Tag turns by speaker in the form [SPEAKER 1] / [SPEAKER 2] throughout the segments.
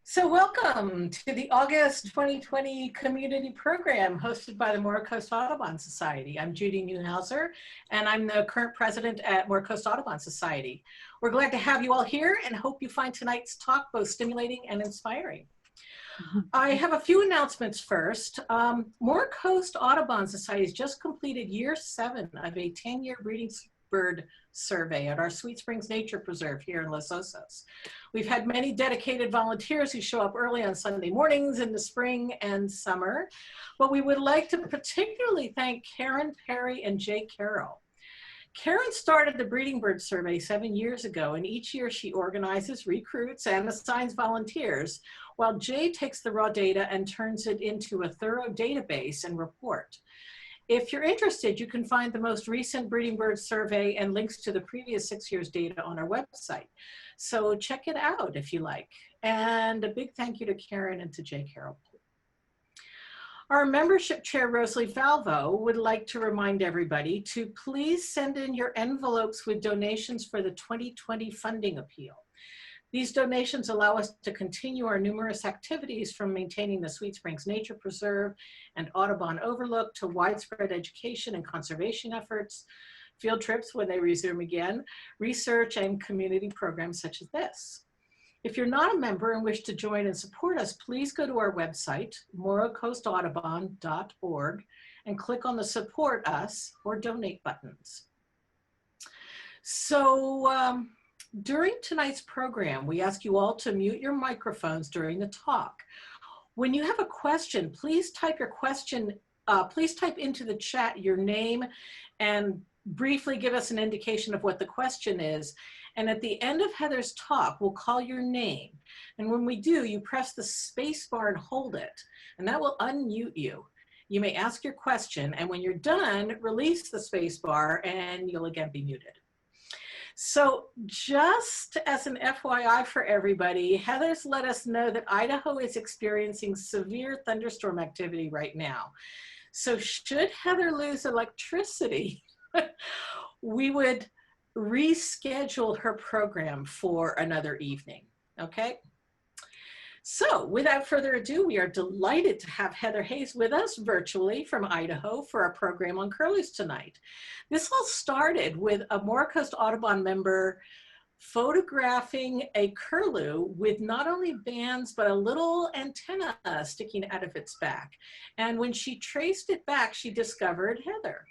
[SPEAKER 1] So welcome to the August 2020 community program hosted by the Moore Coast Audubon Society. I'm Judy Newhouser, and I'm the current president at Moore Coast Audubon Society. We're glad to have you all here and hope you find tonight's talk both stimulating and inspiring. I have a few announcements first. Moore Coast Audubon Society has just completed year 7 of a 10-year breeding bird survey at our Sweet Springs Nature Preserve here in Los Osos. We've had many dedicated volunteers who show up early on Sunday mornings in the spring and summer, but we would like to particularly thank Karen Perry and Jay Carroll. Karen started the breeding bird survey 7 years ago, and each year she organizes, recruits, and assigns volunteers, while Jay takes the raw data and turns it into a thorough database and report. If you're interested, you can find the most recent breeding bird survey and links to the previous 6 years data on our website. So check it out if you like. And a big thank you to Karen and to Jay Carroll. Our membership chair, Rosalie Falvo, would like to remind everybody to please send in your envelopes with donations for the 2020 funding appeal. These donations allow us to continue our numerous activities, from maintaining the Sweet Springs Nature Preserve and Audubon Overlook to widespread education and conservation efforts, field trips when they resume again, research, and community programs such as this. If you're not a member and wish to join and support us, please go to our website, morecoastaudubon.org, and click on the Support Us or Donate buttons. So, during tonight's program, we ask you all to mute your microphones during the talk. When you have a question, please type your question, please type into the chat your name and briefly give us an indication of what the question is. And at the end of Heather's talk, we'll call your name. And when we do, you press the space bar and hold it, and that will unmute you. You may ask your question, and when you're done, release the space bar and you'll again be muted. So just as an FYI for everybody, Heather's let us know that Idaho is experiencing severe thunderstorm activity right now. So should Heather lose electricity, we would reschedule her program for another evening, okay? So without further ado, we are delighted to have Heather Hayes with us virtually from Idaho for our program on curlews tonight. This all started with a Moore Coast Audubon member photographing a curlew with not only bands, but a little antenna sticking out of its back. And when she traced it back, she discovered Heather.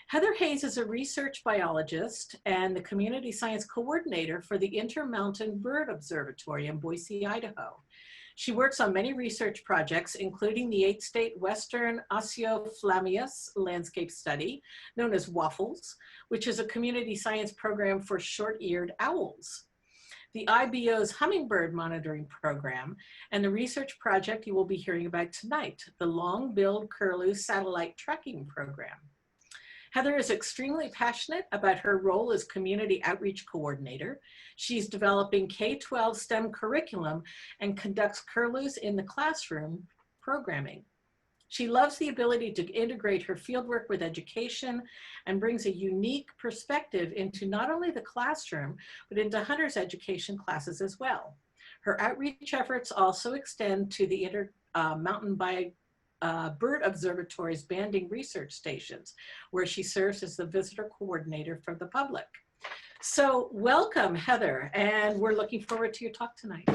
[SPEAKER 1] Heather Hayes is a research biologist and the community science coordinator for the Intermountain Bird Observatory in Boise, Idaho. She works on many research projects, including the 8-state Western Oceoflammeus landscape study, known as WAFFLES, which is a community science program for short-eared owls, the IBO's hummingbird monitoring program, and the research project you will be hearing about tonight, the Long-billed Curlew satellite tracking program. Heather is extremely passionate about her role as community outreach coordinator. She's developing K-12 STEM curriculum and conducts curlews in the classroom programming. She loves the ability to integrate her fieldwork with education and brings a unique perspective into not only the classroom, but into hunter's education classes as well. Her outreach efforts also extend to the Intermountain Bird Observatory's banding research stations, where she serves as the visitor coordinator for the public. So welcome, Heather, and we're looking forward to your talk tonight.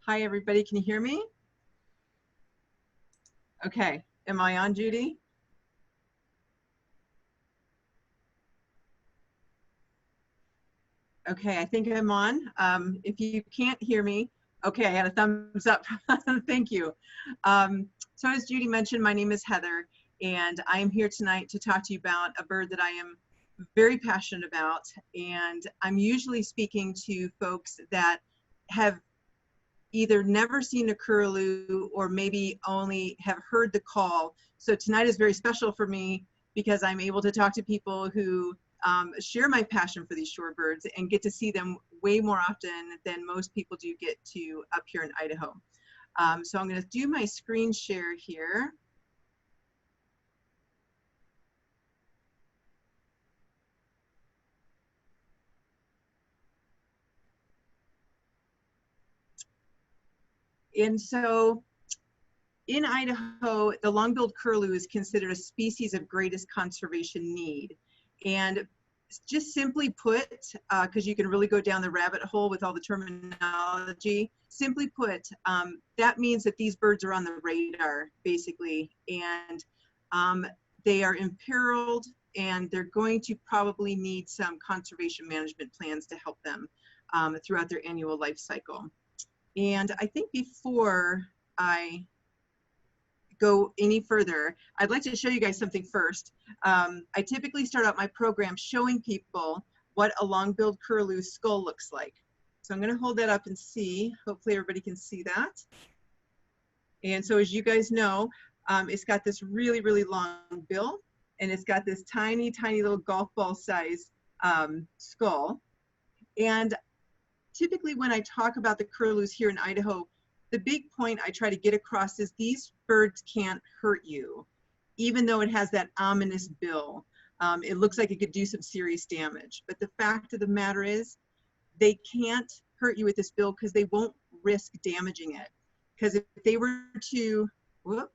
[SPEAKER 2] Hi, everybody. Can you hear me? Okay. Am I on, Judy? Okay, I think I'm on. If you can't hear me, okay, I had a thumbs up. Thank you. So as Judy mentioned, my name is Heather, and I am here tonight to talk to you about a bird that I am very passionate about. And I'm usually speaking to folks that have either never seen a curlew or maybe only have heard the call. So tonight is very special for me because I'm able to talk to people who share my passion for these shorebirds and get to see them way more often than most people do get to up here in Idaho. So I'm going to do my screen share here. And so in Idaho, the long-billed curlew is considered a species of greatest conservation need. And just simply put, because you can really go down the rabbit hole with all the terminology, simply put, that means that these birds are on the radar, basically, and they are imperiled, and they're going to probably need some conservation management plans to help them throughout their annual life cycle. And I think before I go any further, I'd like to show you guys something first. I typically start out my program showing people what a long-billed curlew skull looks like. So I'm going to hold that up and see. Hopefully everybody can see that. And so as you guys know, it's got this really, really long bill, and it's got this tiny, tiny little golf ball size skull. And typically when I talk about the curlews here in Idaho, the big point I try to get across is these birds can't hurt you, even though it has that ominous bill. It looks like it could do some serious damage. But the fact of the matter is, they can't hurt you with this bill because they won't risk damaging it. Because if they were to, whoop,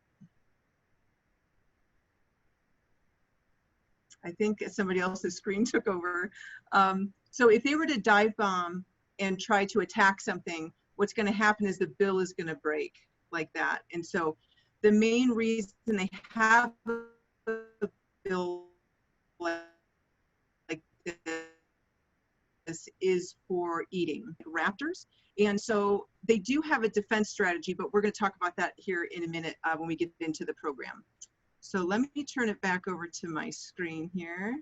[SPEAKER 2] I think somebody else's screen took over. So if they were to dive bomb and try to attack something, what's going to happen is the bill is going to break like that. And so the main reason they have a bill like this is for eating raptors. And so they do have a defense strategy, but we're going to talk about that here in a minute when we get into the program. So let me turn it back over to my screen here.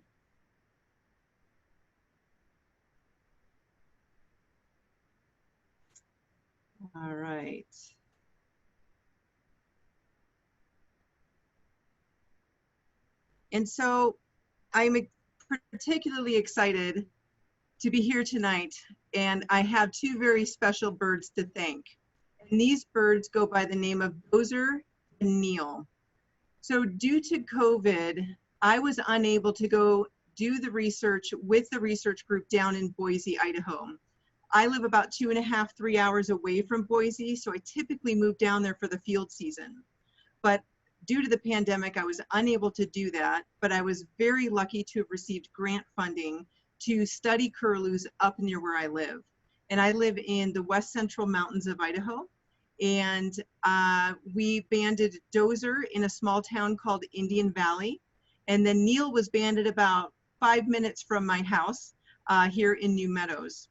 [SPEAKER 2] All right. And so I'm particularly excited to be here tonight, and I have two very special birds to thank. And these birds go by the name of Dozer and Neil. So due to COVID, I was unable to go do the research with the research group down in Boise, Idaho. I live about 2.5, 3 hours away from Boise, so I typically move down there for the field season. But due to the pandemic, I was unable to do that, but I was very lucky to have received grant funding to study curlews up near where I live. And I live in the west central mountains of Idaho. And we banded Dozer in a small town called Indian Valley. And then Neil was banded about 5 minutes from my house here in New Meadows.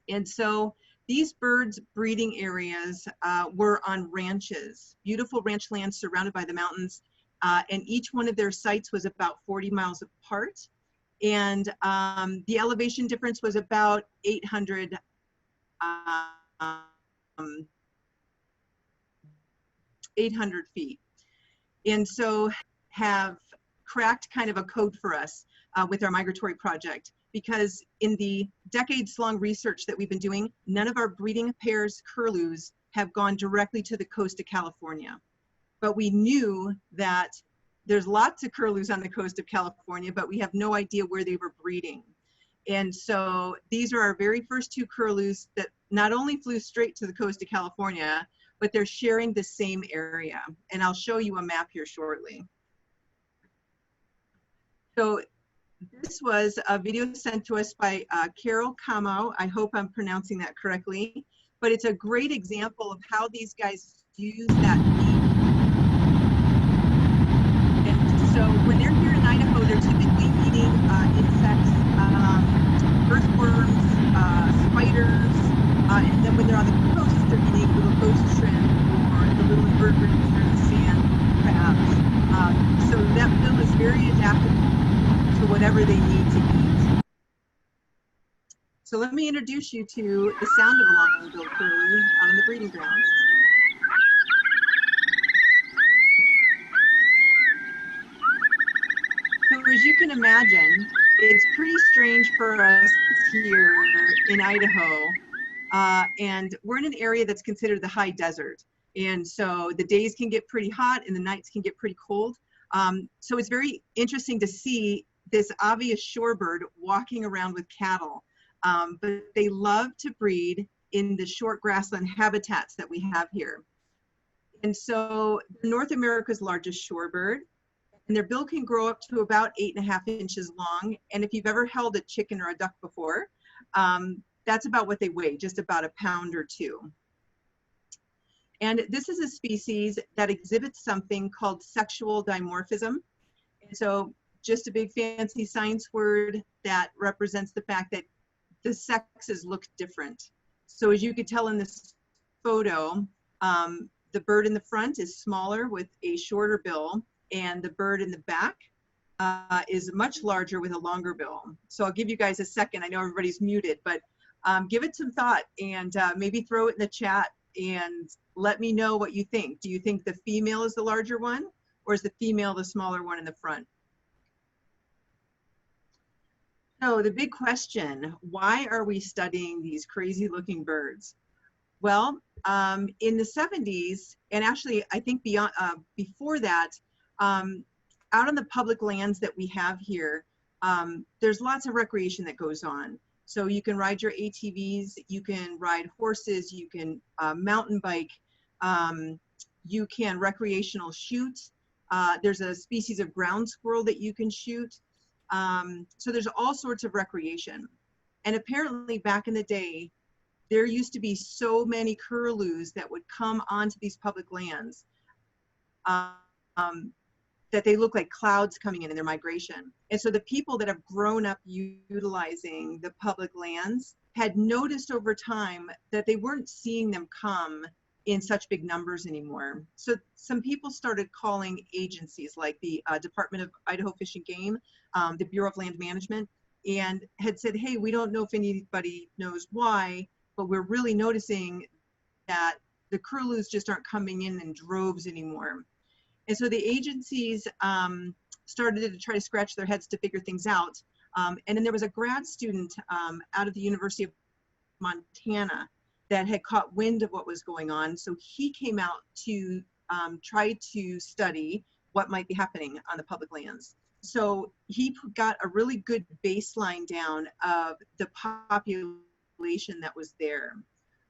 [SPEAKER 2] And so these birds' breeding areas were on ranches, beautiful ranch lands surrounded by the mountains. And each one of their sites was about 40 miles apart. And the elevation difference was about 800 feet. And so have cracked kind of a code for us with our migratory project, because in the decades-long research that we've been doing, none of our breeding pairs curlews have gone directly to the coast of California. But we knew that there's lots of curlews on the coast of California, but we have no idea where they were breeding. And so these are our very first two curlews that not only flew straight to the coast of California, but they're sharing the same area. And I'll show you a map here shortly. So this was a video sent to us by Carol Kamau. I hope I'm pronouncing that correctly, but it's a great example of how these guys use that beat. And so when they're here in Idaho, they're typically eating insects, earthworms, spiders, and then when they're on the coast, they're eating little ghost shrimp or the little invertebrates or the sand crabs. So that bill is very adaptable to whatever they need to eat. So let me introduce you to the sound of a long-billed curlew out on the breeding grounds. So as you can imagine, it's pretty strange for us here in Idaho, and we're in an area that's considered the high desert. And so the days can get pretty hot and the nights can get pretty cold. So it's very interesting to see this obvious shorebird walking around with cattle, but they love to breed in the short grassland habitats that we have here. And so North America's largest shorebird, and their bill can grow up to about 8.5 inches long. And if you've ever held a chicken or a duck before, that's about what they weigh, just about 1 pound or 2. And this is a species that exhibits something called sexual dimorphism. And so just a big fancy science word that represents the fact that the sexes look different. So as you could tell in this photo, the bird in the front is smaller with a shorter bill, and the bird in the back is much larger with a longer bill. So I'll give you guys a second. I know everybody's muted, but give it some thought and maybe throw it in the chat and let me know what you think. Do you think the female is the larger one, or is the female the smaller one in the front? So the big question, why are we studying these crazy looking birds? Well, in the 70s, and actually I think beyond, before that, out on the public lands that we have here, there's lots of recreation that goes on. So you can ride your ATVs, you can ride horses, you can mountain bike, you can recreational shoot. There's a species of ground squirrel that you can shoot. So there's all sorts of recreation. And apparently back in the day, there used to be so many curlews that would come onto these public lands that they look like clouds coming in their migration. And so the people that have grown up utilizing the public lands had noticed over time that they weren't seeing them come in such big numbers anymore. So some people started calling agencies like the Department of Idaho Fish and Game, the Bureau of Land Management, and had said, hey, we don't know if anybody knows why, but we're really noticing that the curlews just aren't coming in droves anymore. And so the agencies started to try to scratch their heads to figure things out. And then there was a grad student out of the University of Montana that had caught wind of what was going on. So he came out to try to study what might be happening on the public lands. So he got a really good baseline down of the population that was there.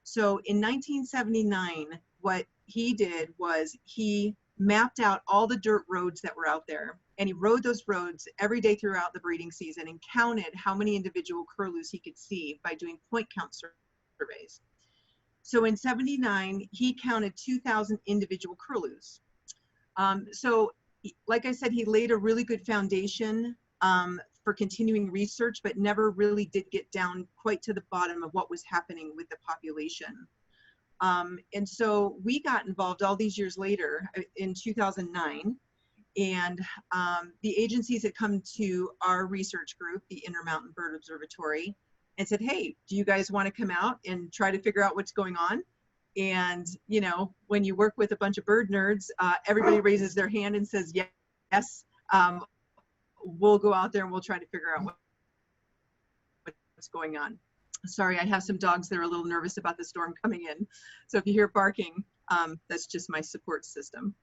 [SPEAKER 2] So in 1979, what he did was he mapped out all the dirt roads that were out there, and he rode those roads every day throughout the breeding season and counted how many individual curlews he could see by doing point count surveys. So in 79, he counted 2,000 individual curlews. So like I said, he laid a really good foundation for continuing research, but never really did get down quite to the bottom of what was happening with the population. And so we got involved all these years later in 2009, and the agencies had come to our research group, the Intermountain Bird Observatory, and said, hey, do you guys want to come out and try to figure out what's going on? And, you know, when you work with a bunch of bird nerds, everybody raises their hand and says, yes, we'll go out there and we'll try to figure out what's going on. Sorry, I have some dogs that are a little nervous about the storm coming in. So if you hear barking, that's just my support system.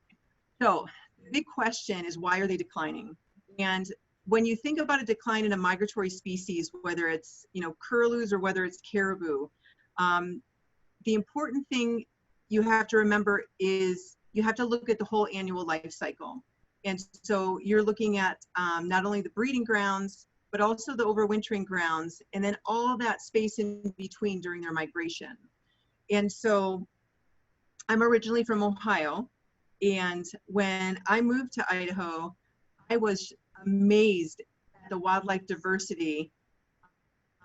[SPEAKER 2] So the big question is, why are they declining? And when you think about a decline in a migratory species, whether it's, you know, curlews or whether it's caribou, the important thing you have to remember is you have to look at the whole annual life cycle. And so you're looking at not only the breeding grounds, but also the overwintering grounds, and then all that space in between during their migration. And so I'm originally from Ohio, and when I moved to Idaho, I was amazed at the wildlife diversity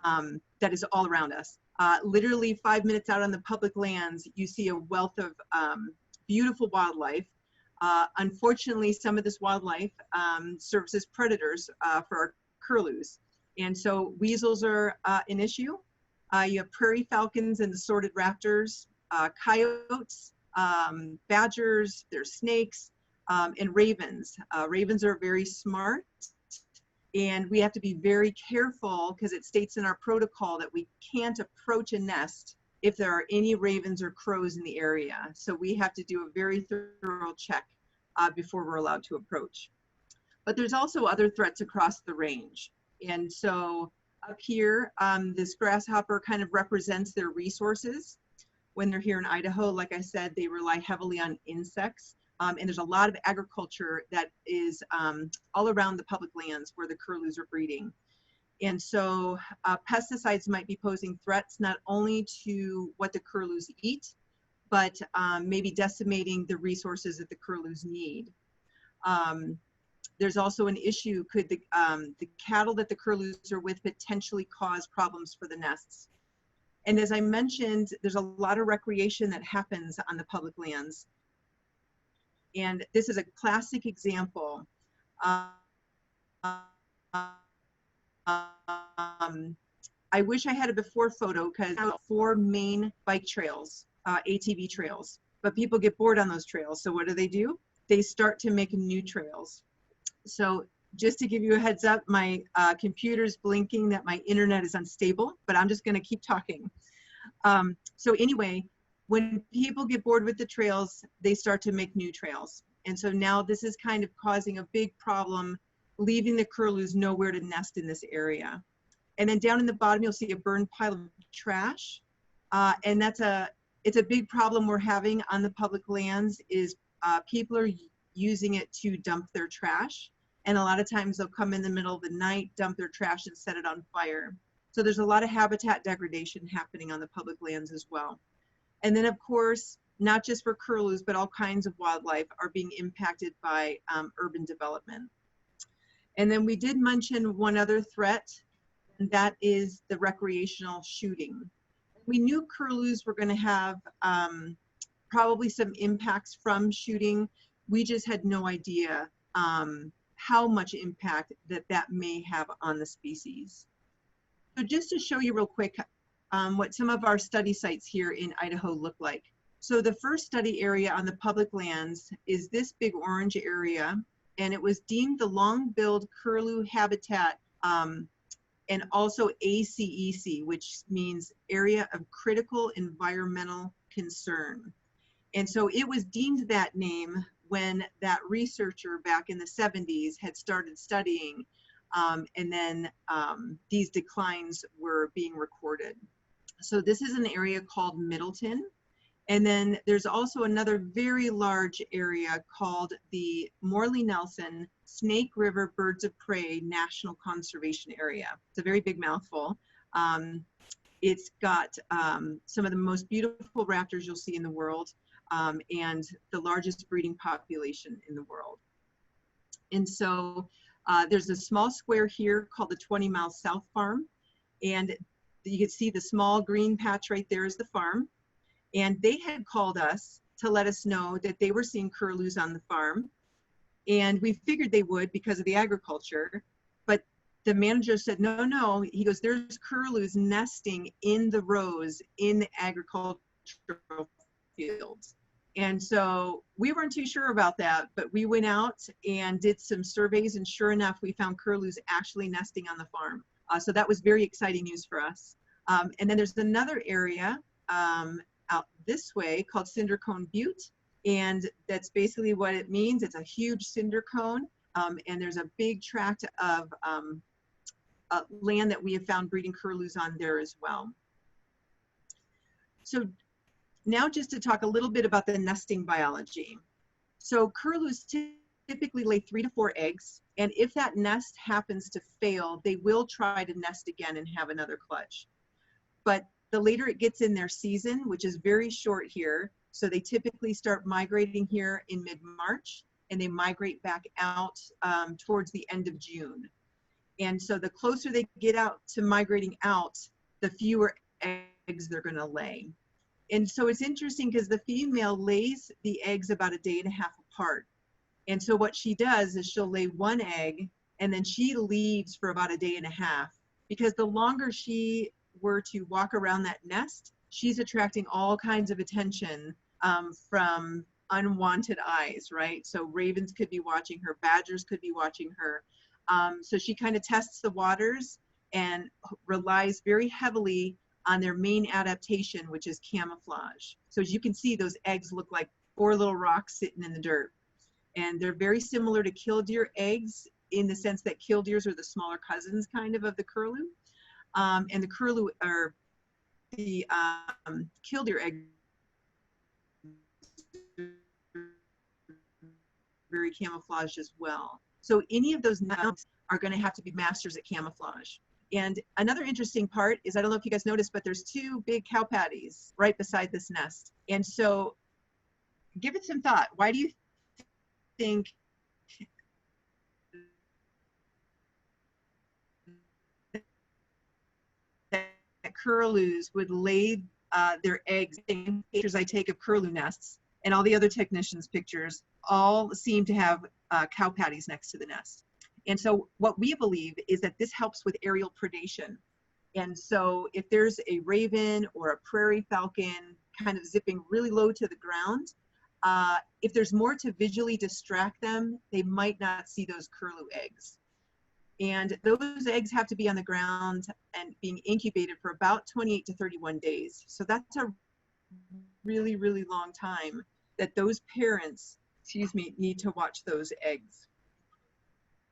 [SPEAKER 2] that is all around us. Literally 5 minutes out on the public lands, you see a wealth of beautiful wildlife. Unfortunately, some of this wildlife serves as predators for our curlews. And so weasels are an issue. You have prairie falcons and the sordid raptors, coyotes, badgers, there's snakes, and ravens. Ravens are very smart, and we have to be very careful because it states in our protocol that we can't approach a nest if there are any ravens or crows in the area. So we have to do a very thorough check before we're allowed to approach. But there's also other threats across the range. And so Up here, this grasshopper kind of represents their resources. When they're here in Idaho, like I said, they rely heavily on insects. And there's a lot of agriculture that is all around the public lands where the curlews are breeding. And so pesticides might be posing threats not only to what the curlews eat, but maybe decimating the resources that the curlews need. There's also an issue, could the cattle that the curlews are with potentially cause problems for the nests? And as I mentioned, there's a lot of recreation that happens on the public lands. And this is a classic example. I wish I had a before photo because there are 4 main bike trails, ATV trails, but people get bored on those trails. So what do? They start to make new trails. So just to give you a heads up, my computer's blinking that my internet is unstable, but I'm just going to keep talking. So anyway, when people get bored with the trails, they start to make new trails. And so now this is kind of causing a big problem, leaving the curlews nowhere to nest in this area. And then down in the bottom, you'll see a burned pile of trash. And it's a big problem we're having on the public lands is people are using it to dump their trash. And a lot of times they'll come in the middle of the night, dump their trash and set it on fire. So there's a lot of habitat degradation happening on the public lands as well. And then of course, not just for curlews, but all kinds of wildlife are being impacted by urban development. And then we did mention one other threat, and that is the recreational shooting. We knew curlews were going to have probably some impacts from shooting. We just had no idea how much impact that may have on the species. So just to show you real quick what some of our study sites here in Idaho look like. So the first study area on the public lands is this big orange area, and it was deemed the long-billed curlew habitat and also ACEC, which means Area of Critical Environmental Concern. And so it was deemed that name when that researcher back in the 70s had started studying, and then these declines were being recorded. So this is an area called Middleton. And then there's also another very large area called the Morley-Nelson Snake River Birds of Prey National Conservation Area. It's a very big mouthful. It's got some of the most beautiful raptors you'll see in the world, and the largest breeding population in the world. And so there's a small square here called the 20 Mile South Farm. And you can see the small green patch right there is the farm. And they had called us to let us know that they were seeing curlews on the farm. And we figured they would because of the agriculture. But the manager said, no, no. He goes, there's curlews nesting in the rows in the agricultural fields. And so we weren't too sure about that, but we went out and did some surveys, and sure enough, we found curlews actually nesting on the farm. So that was very exciting news for us. And then there's another area out this way called Cinder Cone Butte, and that's basically what it means. It's a huge cinder cone, and there's a big tract of land that we have found breeding curlews on there as well. So now just to talk a little bit about the nesting biology. So curlews typically lay 3 to 4 eggs, and if that nest happens to fail, they will try to nest again and have another clutch. But the later it gets in their season, which is very short here, so they typically start migrating here in mid-March, and they migrate back out towards the end of June. And so the closer they get out to migrating out, the fewer eggs they're going to lay. And so it's interesting because the female lays the eggs about a day and a half apart. And so what she does is she'll lay 1 egg, and then she leaves for about a day and a half, because the longer she were to walk around that nest, she's attracting all kinds of attention from unwanted eyes, right? So ravens could be watching her, badgers could be watching her. So she kind of tests the waters and relies very heavily on their main adaptation, which is camouflage. So as you can see, those eggs look like 4 little rocks sitting in the dirt. And they're very similar to killdeer eggs in the sense that killdeers are the smaller cousins kind of the curlew. And the curlew, or the killdeer egg, very camouflaged as well. So any of those nests are going to have to be masters at camouflage. And another interesting part is, I don't know if you guys noticed, but there's two big cow patties right beside this nest. And so give it some thought. Why do you think that curlews would lay their eggs? Pictures I take of curlew nests and all the other technicians' pictures all seem to have cow patties next to the nest. And so what we believe is that this helps with aerial predation. And so if there's a raven or a prairie falcon kind of zipping really low to the ground, if there's more to visually distract them, they might not see those curlew eggs. And those eggs have to be on the ground and being incubated for about 28 to 31 days. So that's a really, really long time that those parents, need to watch those eggs.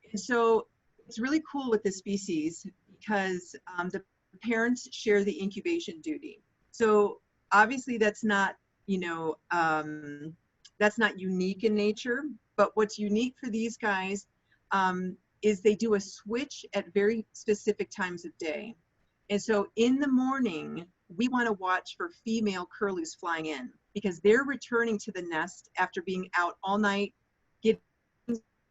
[SPEAKER 2] And so it's really cool with this species because the parents share the incubation duty. So obviously that's not, that's not unique in nature, but what's unique for these guys is they do a switch at very specific times of day. And so in the morning, we want to watch for female curlews flying in because they're returning to the nest after being out all night, getting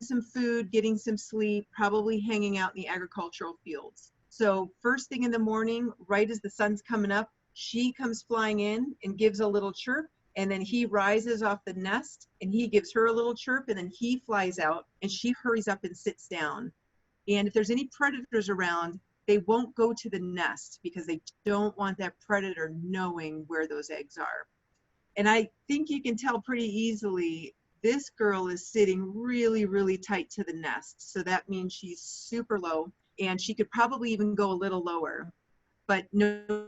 [SPEAKER 2] some food, getting some sleep, probably hanging out in the agricultural fields. So first thing in the morning, right as the sun's coming up, she comes flying in and gives a little chirp, and then he rises off the nest and he gives her a little chirp, and then he flies out and she hurries up and sits down. And if there's any predators around, they won't go to the nest because they don't want that predator knowing where those eggs are. And I think you can tell pretty easily this girl is sitting really, really tight to the nest. So that means she's super low, and she could probably even go a little lower. But notice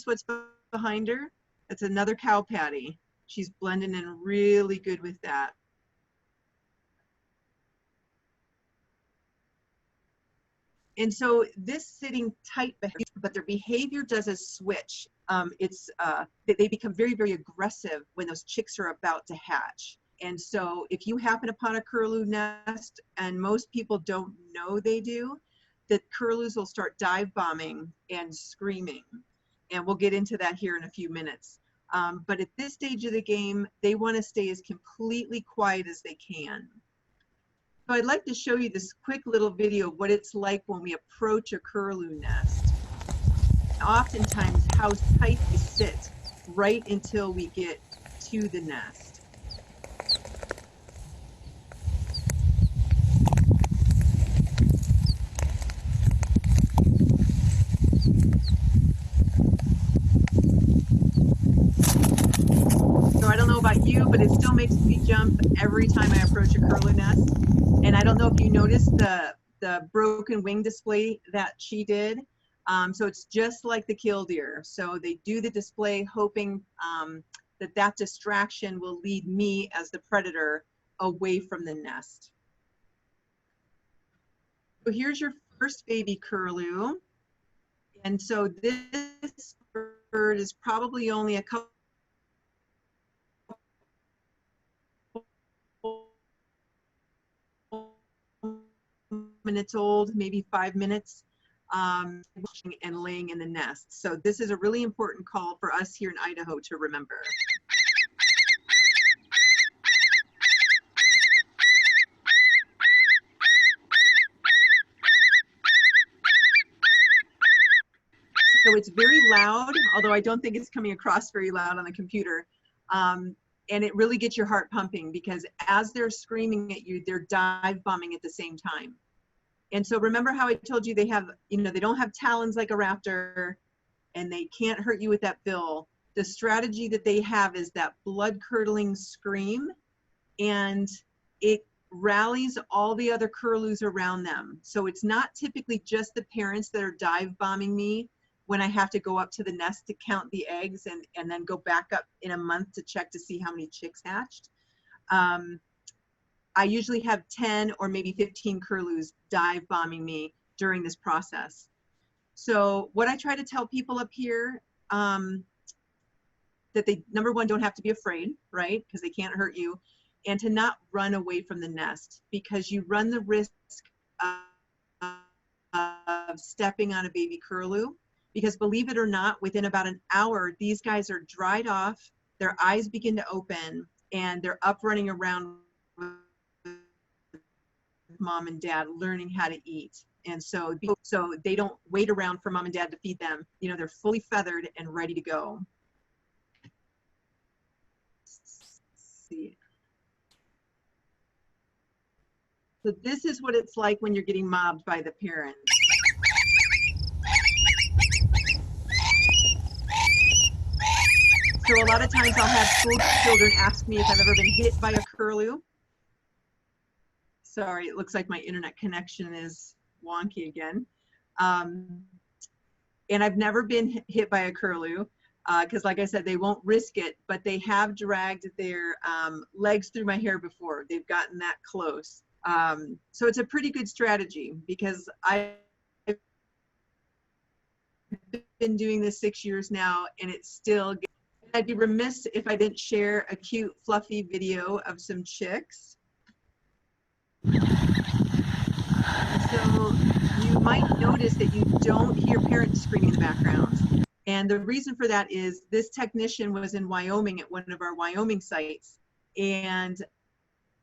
[SPEAKER 2] what's behind her? That's another cow patty. She's blending in really good with that. And so this sitting tight, but their behavior does a switch. They become very, very aggressive when those chicks are about to hatch. And so if you happen upon a curlew nest, and most people don't know they do, the curlews will start dive bombing and screaming. And we'll get into that here in a few minutes. But at this stage of the game, they want to stay as completely quiet as they can. So I'd like to show you this quick little video of what it's like when we approach a curlew nest. Oftentimes how tight they sit right until we get to the nest. So I don't know about you, but it still makes me jump every time I approach a curlew nest. And I don't know if you noticed the broken wing display that she did. So it's just like the killdeer. So they do the display hoping that distraction will lead me as the predator away from the nest. So here's your first baby curlew. And so this bird is probably only a couple minutes old, maybe 5 minutes, and laying in the nest. So this is a really important call for us here in Idaho to remember. So it's very loud, although I don't think it's coming across very loud on the computer. And it really gets your heart pumping because as they're screaming at you, they're dive bombing at the same time. And so remember how I told you they have, they don't have talons like a raptor and they can't hurt you with that bill. The strategy that they have is that blood-curdling scream, and it rallies all the other curlews around them. So it's not typically just the parents that are dive bombing me when I have to go up to the nest to count the eggs and then go back up in a month to check to see how many chicks hatched. I usually have 10 or maybe 15 curlews dive bombing me during this process. So what I try to tell people up here, that they, number one, don't have to be afraid, right? Because they can't hurt you, and to not run away from the nest, because you run the risk of stepping on a baby curlew. Because believe it or not, within about an hour, these guys are dried off, their eyes begin to open, and they're up running around with mom and dad learning how to eat. And so they don't wait around for mom and dad to feed them. You know, they're fully feathered and ready to go. Let's see. So this is what it's like when you're getting mobbed by the parents. So a lot of times I'll have school children ask me if I've ever been hit by a curlew. Sorry, it looks like my internet connection is wonky again. And I've never been hit by a curlew because like I said, they won't risk it, but they have dragged their legs through my hair before. They've gotten that close. So it's a pretty good strategy because I've been doing this 6 years now and it's still, I'd be remiss if I didn't share a cute fluffy video of some chicks. So you might notice that you don't hear parents screaming in the background. And the reason for that is this technician was in Wyoming at one of our Wyoming sites, and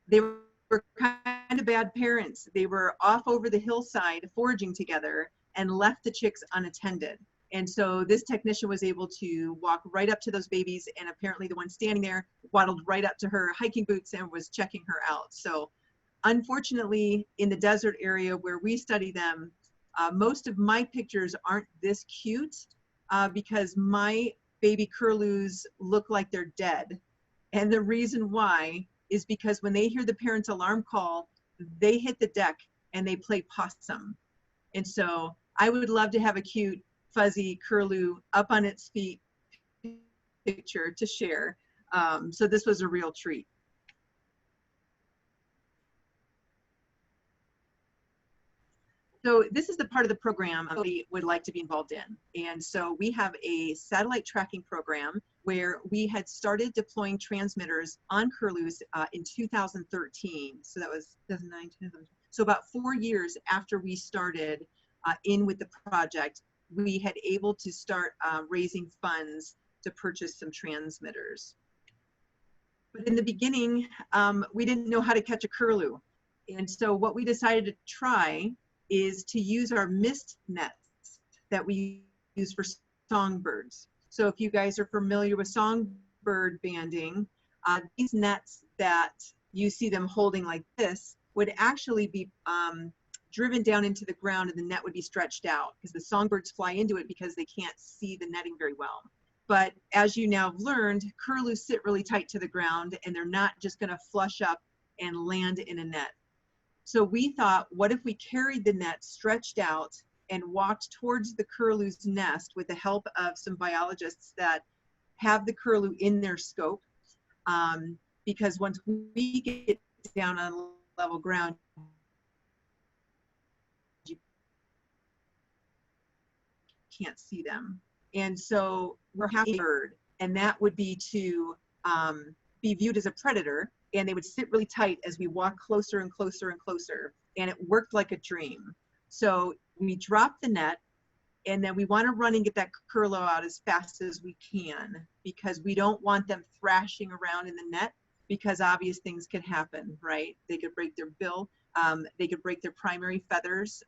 [SPEAKER 2] they were kind of bad parents. They were off over the hillside foraging together and left the chicks unattended. And so this technician was able to walk right up to those babies, and apparently the one standing there waddled right up to her hiking boots and was checking her out. So unfortunately, in the desert area where we study them, most of my pictures aren't this cute because my baby curlews look like they're dead. And the reason why is because when they hear the parent's alarm call, they hit the deck and they play possum. And so I would love to have a cute fuzzy curlew up on its feet picture to share. So this was a real treat. So this is the part of the program we would like to be involved in. And so we have a satellite tracking program where we had started deploying transmitters on curlews in 2013. So that was 2009, 2011. So about 4 years after we started in with the project, we had able to start raising funds to purchase some transmitters. But in the beginning, we didn't know how to catch a curlew. And so what we decided to try is to use our mist nets that we use for songbirds. So if you guys are familiar with songbird banding, these nets that you see them holding like this would actually be driven down into the ground, and the net would be stretched out because the songbirds fly into it because they can't see the netting very well. But as you now have learned, curlews sit really tight to the ground and they're not just going to flush up and land in a net. So we thought, what if we carried the net stretched out and walked towards the curlew's nest with the help of some biologists that have the curlew in their scope? Because once we get down on level ground, you can't see them. And so we're having a bird, and that would be to be viewed as a predator, and they would sit really tight as we walk closer and closer and closer, and it worked like a dream. So we drop the net, and then we want to run and get that curlew out as fast as we can because we don't want them thrashing around in the net because obvious things can happen, right? They could break their bill, they could break their primary feathers,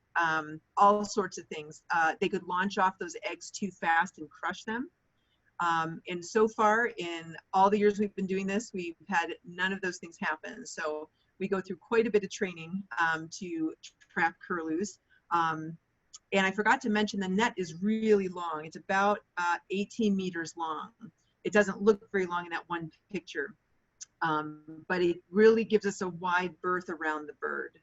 [SPEAKER 2] all sorts of things. They could launch off those eggs too fast and crush them. And so far, in all the years we've been doing this, we've had none of those things happen. So we go through quite a bit of training to trap curlews. And I forgot to mention the net is really long. It's about 18 meters long. It doesn't look very long in that one picture, but it really gives us a wide berth around the bird.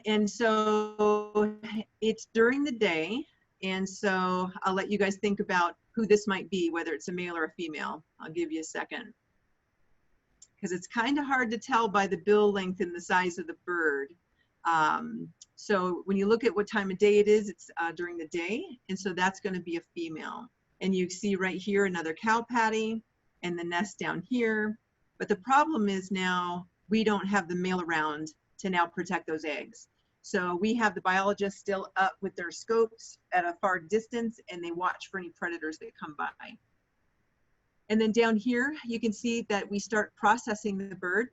[SPEAKER 2] And so it's during the day. And so I'll let you guys think about who this might be, whether it's a male or a female. I'll give you a second. Because it's kind of hard to tell by the bill length and the size of the bird. So when you look at what time of day it is, it's during the day, and so that's going to be a female. And you see right here another cow patty and the nest down here. But the problem is now we don't have the male around to now protect those eggs. So we have the biologists still up with their scopes at a far distance, and they watch for any predators that come by. And then down here, you can see that we start processing the bird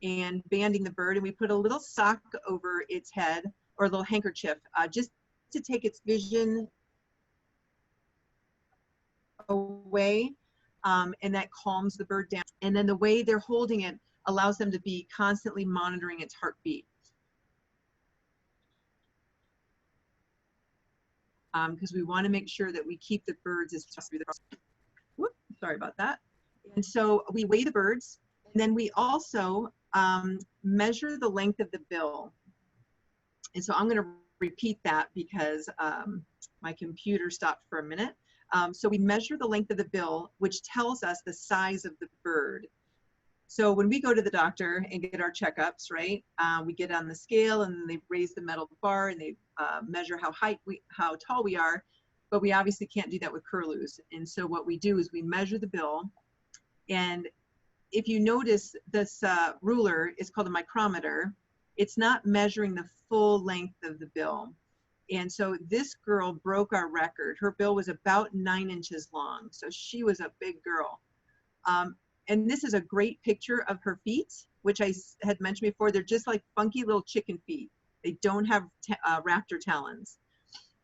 [SPEAKER 2] and banding the bird, and we put a little sock over its head or a little handkerchief just to take its vision away, and that calms the bird down. And then the way they're holding it allows them to be constantly monitoring its heartbeat. Because we want to make sure that we keep the birds as whoop, sorry about that. And so we weigh the birds, and then we also measure the length of the bill. And so I'm going to repeat that because my computer stopped for a minute. So we measure the length of the bill, which tells us the size of the bird. So when we go to the doctor and get our checkups, right, we get on the scale and they raise the metal bar and they measure how tall we are, but we obviously can't do that with curlews. And so what we do is we measure the bill, and if you notice this ruler is called a micrometer. It's not measuring the full length of the bill. And so this girl broke our record. Her bill was about 9 inches long. So she was a big girl. And this is a great picture of her feet, which I had mentioned before. They're just like funky little chicken feet. They don't have raptor talons.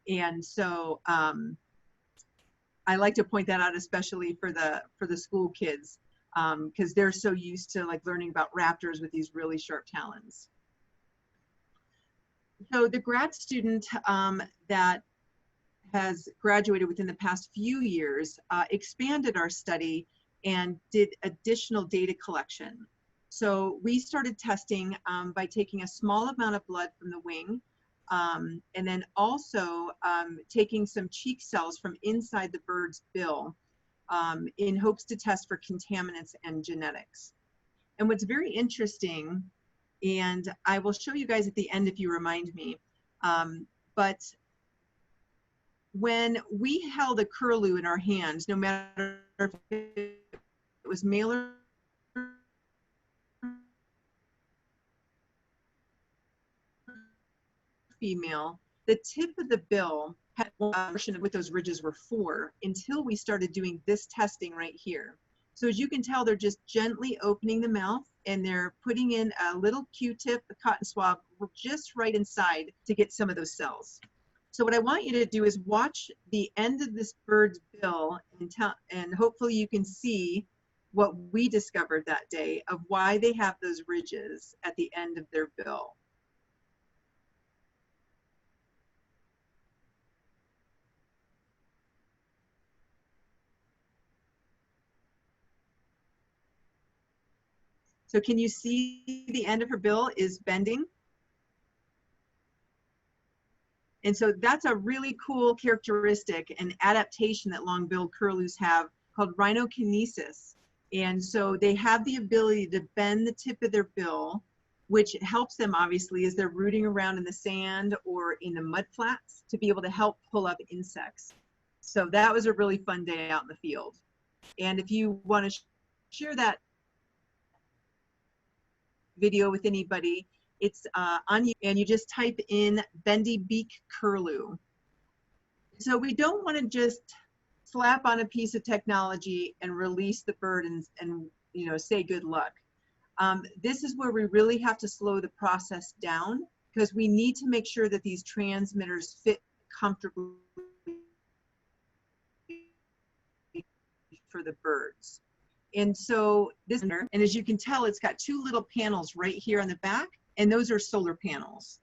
[SPEAKER 2] And so I like to point that out, especially for the school kids, because they're so used to like learning about raptors with these really sharp talons. So the grad student that has graduated within the past few years expanded our study and did additional data collection. So we started testing by taking a small amount of blood from the wing, and then also taking some cheek cells from inside the bird's bill in hopes to test for contaminants and genetics. And what's very interesting, and I will show you guys at the end if you remind me, but when we held a curlew in our hands, no matter if it was male or female, the tip of the bill had one portion of what those ridges were for until we started doing this testing right here. So as you can tell, they're just gently opening the mouth and they're putting in a little Q-tip, a cotton swab, just right inside to get some of those cells. So what I want you to do is watch the end of this bird's bill and hopefully you can see what we discovered that day of why they have those ridges at the end of their bill. So can you see the end of her bill is bending? And so that's a really cool characteristic and adaptation that long-billed curlews have called rhinokinesis. And so they have the ability to bend the tip of their bill, which helps them obviously as they're rooting around in the sand or in the mud flats to be able to help pull up insects. So that was a really fun day out in the field. And if you want to share that video with anybody, it's on you, and you just type in bendy beak curlew. So we don't want to just slap on a piece of technology and release the bird and you know, say good luck. This is where we really have to slow the process down because we need to make sure that these transmitters fit comfortably for the birds. And so this, and as you can tell, it's got two little panels right here on the back, and those are solar panels.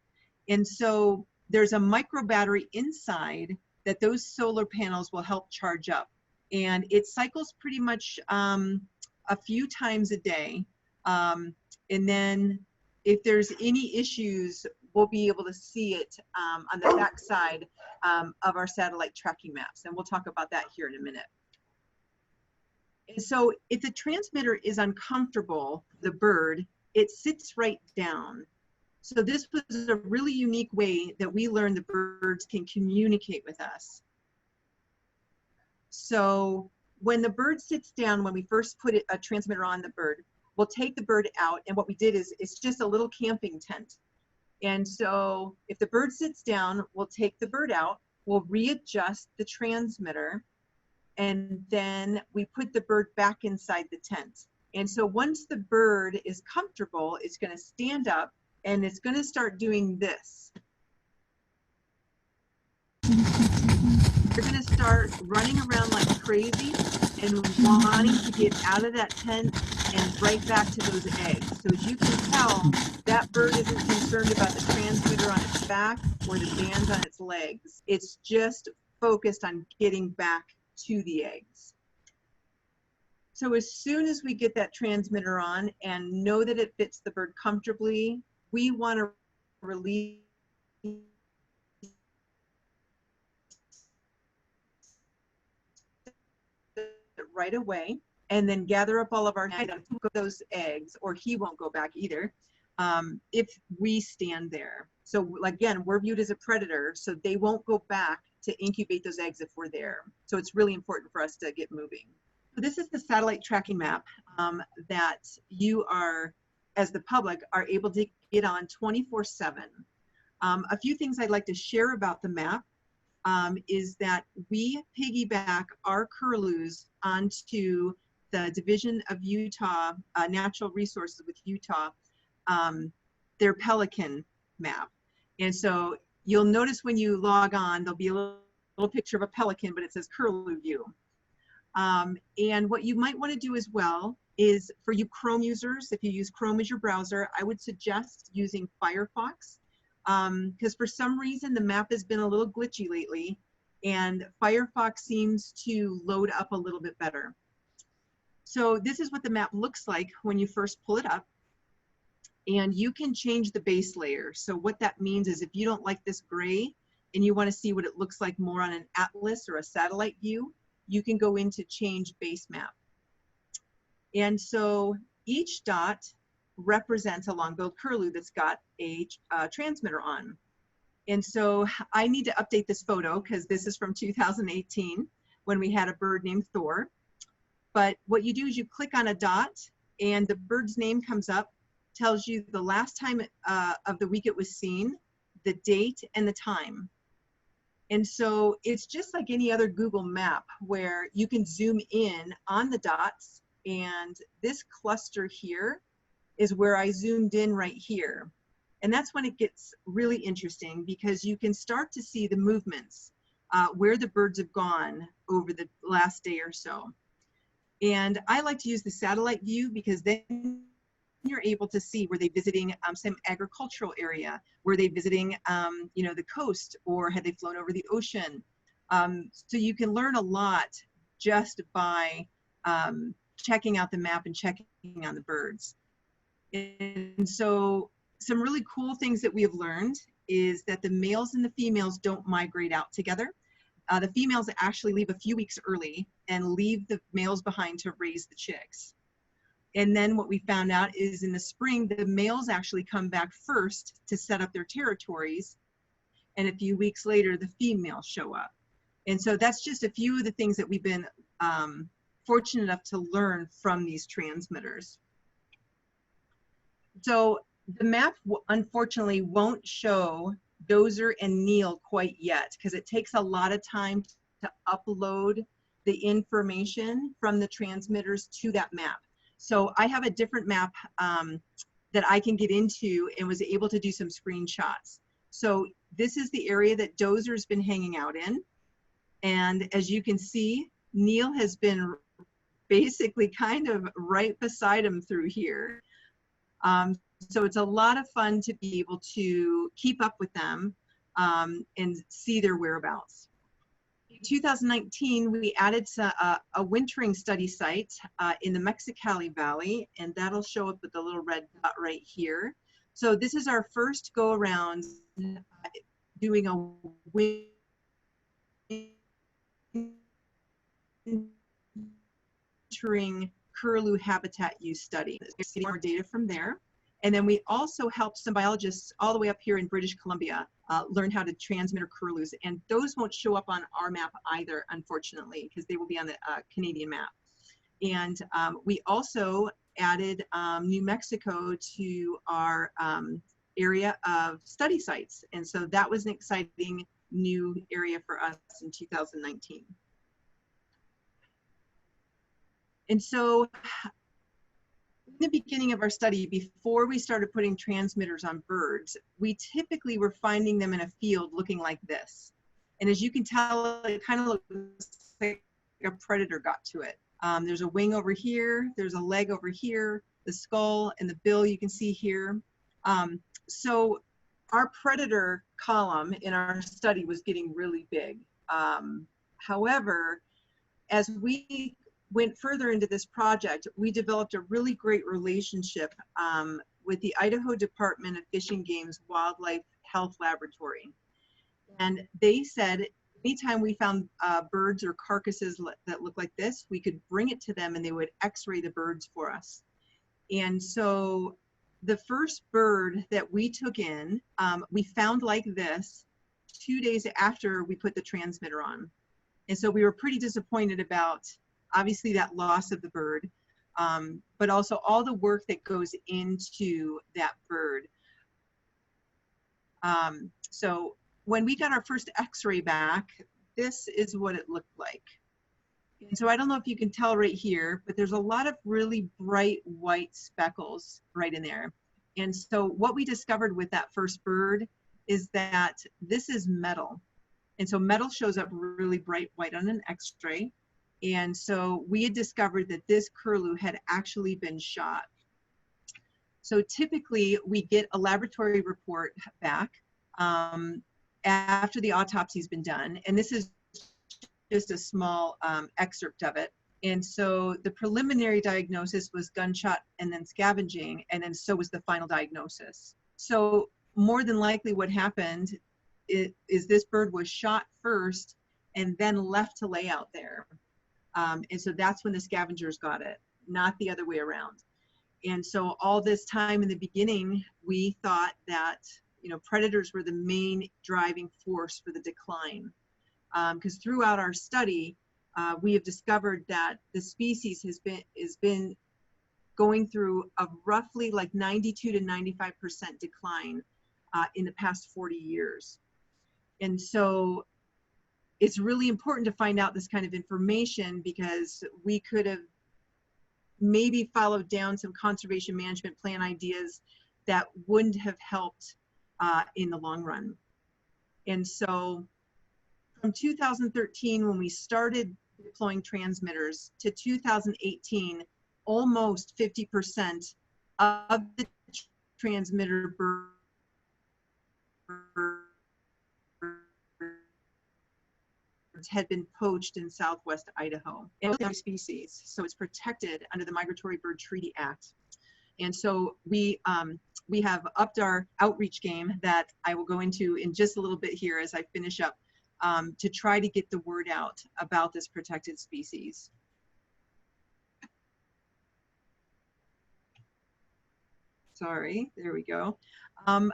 [SPEAKER 2] And so there's a micro battery inside that those solar panels will help charge up. And it cycles pretty much a few times a day. And then if there's any issues, we'll be able to see it on the back side of our satellite tracking maps. And we'll talk about that here in a minute. And so if the transmitter is uncomfortable, the bird, it sits right down. So this was a really unique way that we learned the birds can communicate with us. So when the bird sits down, when we first put a transmitter on the bird, we'll take the bird out, and what we did is it's just a little camping tent. And so if the bird sits down, we'll take the bird out, we'll readjust the transmitter, and then we put the bird back inside the tent. And so once the bird is comfortable, it's going to stand up and it's going to start doing this. They're going to start running around like crazy and wanting to get out of that tent and right back to those eggs. So as you can tell, that bird isn't concerned about the transmitter on its back or the bands on its legs. It's just focused on getting back to the eggs. So as soon as we get that transmitter on and know that it fits the bird comfortably, we want to release right away, and then gather up all of our those eggs, or he won't go back either, if we stand there. So again, we're viewed as a predator, so they won't go back to incubate those eggs if we're there. So it's really important for us to get moving. So this is the satellite tracking map that you are, as the public, are able to get on 24/7. A few things I'd like to share about the map is that we piggyback our curlews onto the Division of Utah Natural Resources with Utah, their pelican map. And so you'll notice when you log on, there'll be a little picture of a pelican, but it says Curlew View. And what you might want to do as well is, for you Chrome users, if you use Chrome as your browser, I would suggest using Firefox, because for some reason the map has been a little glitchy lately, and Firefox seems to load up a little bit better. So this is what the map looks like when you first pull it up, and you can change the base layer. So what that means is if you don't like this gray and you want to see what it looks like more on an atlas or a satellite view, you can go into change base map. And so each dot represents a long-billed curlew that's got a transmitter on. And so I need to update this photo because this is from 2018 when we had a bird named Thor. But what you do is you click on a dot and the bird's name comes up, tells you the last time of the week it was seen, the date, and the time. And so it's just like any other Google map where you can zoom in on the dots, and this cluster here is where I zoomed in right here. And that's when it gets really interesting, because you can start to see the movements, where the birds have gone over the last day or so. And I like to use the satellite view because then you're able to see, were they visiting some agricultural area? Were they visiting, you know, the coast, or had they flown over the ocean? So you can learn a lot just by checking out the map and checking on the birds. And so some really cool things that we have learned is that the males and the females don't migrate out together. The females actually leave a few weeks early and leave the males behind to raise the chicks. And then what we found out is in the spring, the males actually come back first to set up their territories. And a few weeks later, the females show up. And so that's just a few of the things that we've been fortunate enough to learn from these transmitters. So the map, unfortunately, won't show Dozer and Neil quite yet, because it takes a lot of time to upload the information from the transmitters to that map. So I have a different map that I can get into and was able to do some screenshots. So this is the area that Dozer's been hanging out in. And as you can see, Neil has been basically kind of right beside him through here. So it's a lot of fun to be able to keep up with them and see their whereabouts. In 2019, we added a wintering study site in the Mexicali Valley, and that'll show up with the little red dot right here. So this is our first go around doing a wintering curlew habitat use study. There's more data from there. And then we also helped some biologists all the way up here in British Columbia learn how to transmitter curlews. And those won't show up on our map either, unfortunately, because they will be on the Canadian map. And we also added New Mexico to our area of study sites. And so that was an exciting new area for us in 2019. And so in the beginning of our study, before we started putting transmitters on birds, we typically were finding them in a field looking like this. And as you can tell, it kind of looks like a predator got to it. There's a wing over here, there's a leg over here, the skull and the bill you can see here. So our predator column in our study was getting really big. However, as we went further into this project, we developed a really great relationship with the Idaho Department of Fish and Game's Wildlife Health Laboratory. And they said anytime we found birds or carcasses that look like this, we could bring it to them and they would x-ray the birds for us. And so the first bird that we took in, we found like this 2 days after we put the transmitter on. And so we were pretty disappointed about obviously that loss of the bird, but also all the work that goes into that bird. So when we got our first x-ray back, this is what it looked like. And so I don't know if you can tell right here, but there's a lot of really bright white speckles right in there. And so what we discovered with that first bird is that this is metal. And so metal shows up really bright white on an x-ray. And so we had discovered that this curlew had actually been shot. So typically we get a laboratory report back after the autopsy's been done. And this is just a small excerpt of it. And so the preliminary diagnosis was gunshot and then scavenging, and then so was the final diagnosis. So more than likely what happened is this bird was shot first and then left to lay out there. And so that's when the scavengers got it, not the other way around. And so all this time in the beginning, we thought that, you know, predators were the main driving force for the decline. Because throughout our study, we have discovered that the species has been going through a roughly like 92 to 95% decline in the past 40 years. And so it's really important to find out this kind of information, because we could have maybe followed down some conservation management plan ideas that wouldn't have helped in the long run. And so from 2013, when we started deploying transmitters, to 2018, almost 50% of the transmitter birds had been poached in southwest Idaho. And other species, so it's protected under the Migratory Bird Treaty Act. And so we have upped our outreach game that I will go into in just a little bit here as I finish up, to try to get the word out about this protected species. Sorry, there we go. A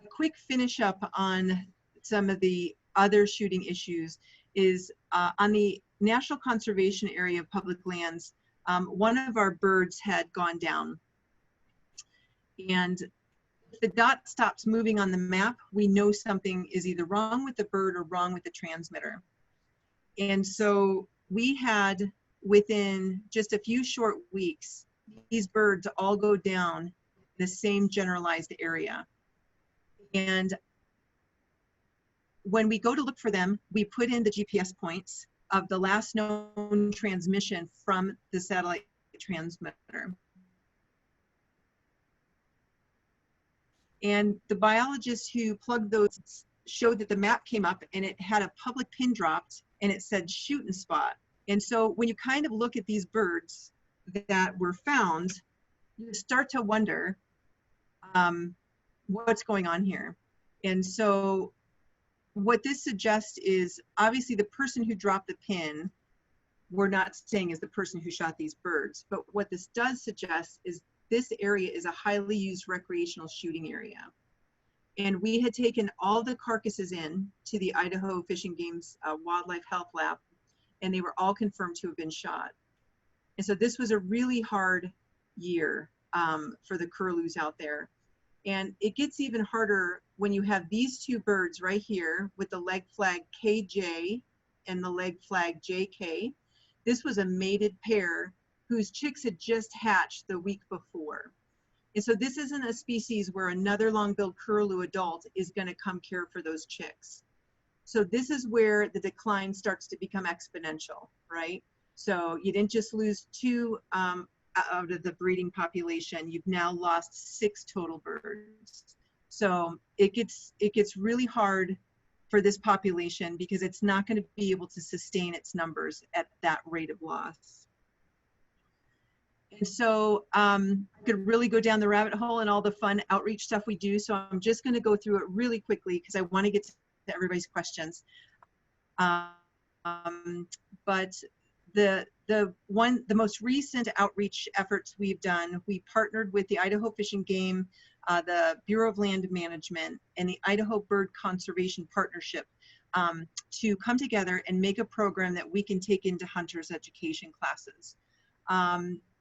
[SPEAKER 2] quick finish up on some of the other shooting issues is on the National Conservation Area of Public Lands, one of our birds had gone down. And if the dot stops moving on the map, we know something is either wrong with the bird or wrong with the transmitter. And so we had, within just a few short weeks, these birds all go down in the same generalized area. And when we go to look for them, we put in the GPS points of the last known transmission from the satellite transmitter. And the biologists who plugged those showed that the map came up and it had a public pin dropped and it said shoot and spot. And so when you kind of look at these birds that were found, you start to wonder what's going on here. And so what this suggests is, obviously the person who dropped the pin, we're not saying is the person who shot these birds, but what this does suggest is this area is a highly used recreational shooting area. And we had taken all the carcasses in to the Idaho Fish and Game's Wildlife Health Lab, and they were all confirmed to have been shot. And so this was a really hard year for the curlews out there. And it gets even harder when you have these two birds right here with the leg flag KJ and the leg flag JK. This was a mated pair whose chicks had just hatched the week before. And so this isn't a species where another long-billed curlew adult is going to come care for those chicks. So this is where the decline starts to become exponential, right? So you didn't just lose two out of the breeding population, you've now lost 6 total birds. So it gets really hard for this population because it's not going to be able to sustain its numbers at that rate of loss. And so I could really go down the rabbit hole and all the fun outreach stuff we do. So I'm just going to go through it really quickly because I want to get to everybody's questions. But the most recent outreach efforts we've done, we partnered with the Idaho Fish and Game, the Bureau of Land Management, and the Idaho Bird Conservation Partnership to come together and make a program that we can take into hunters education classes.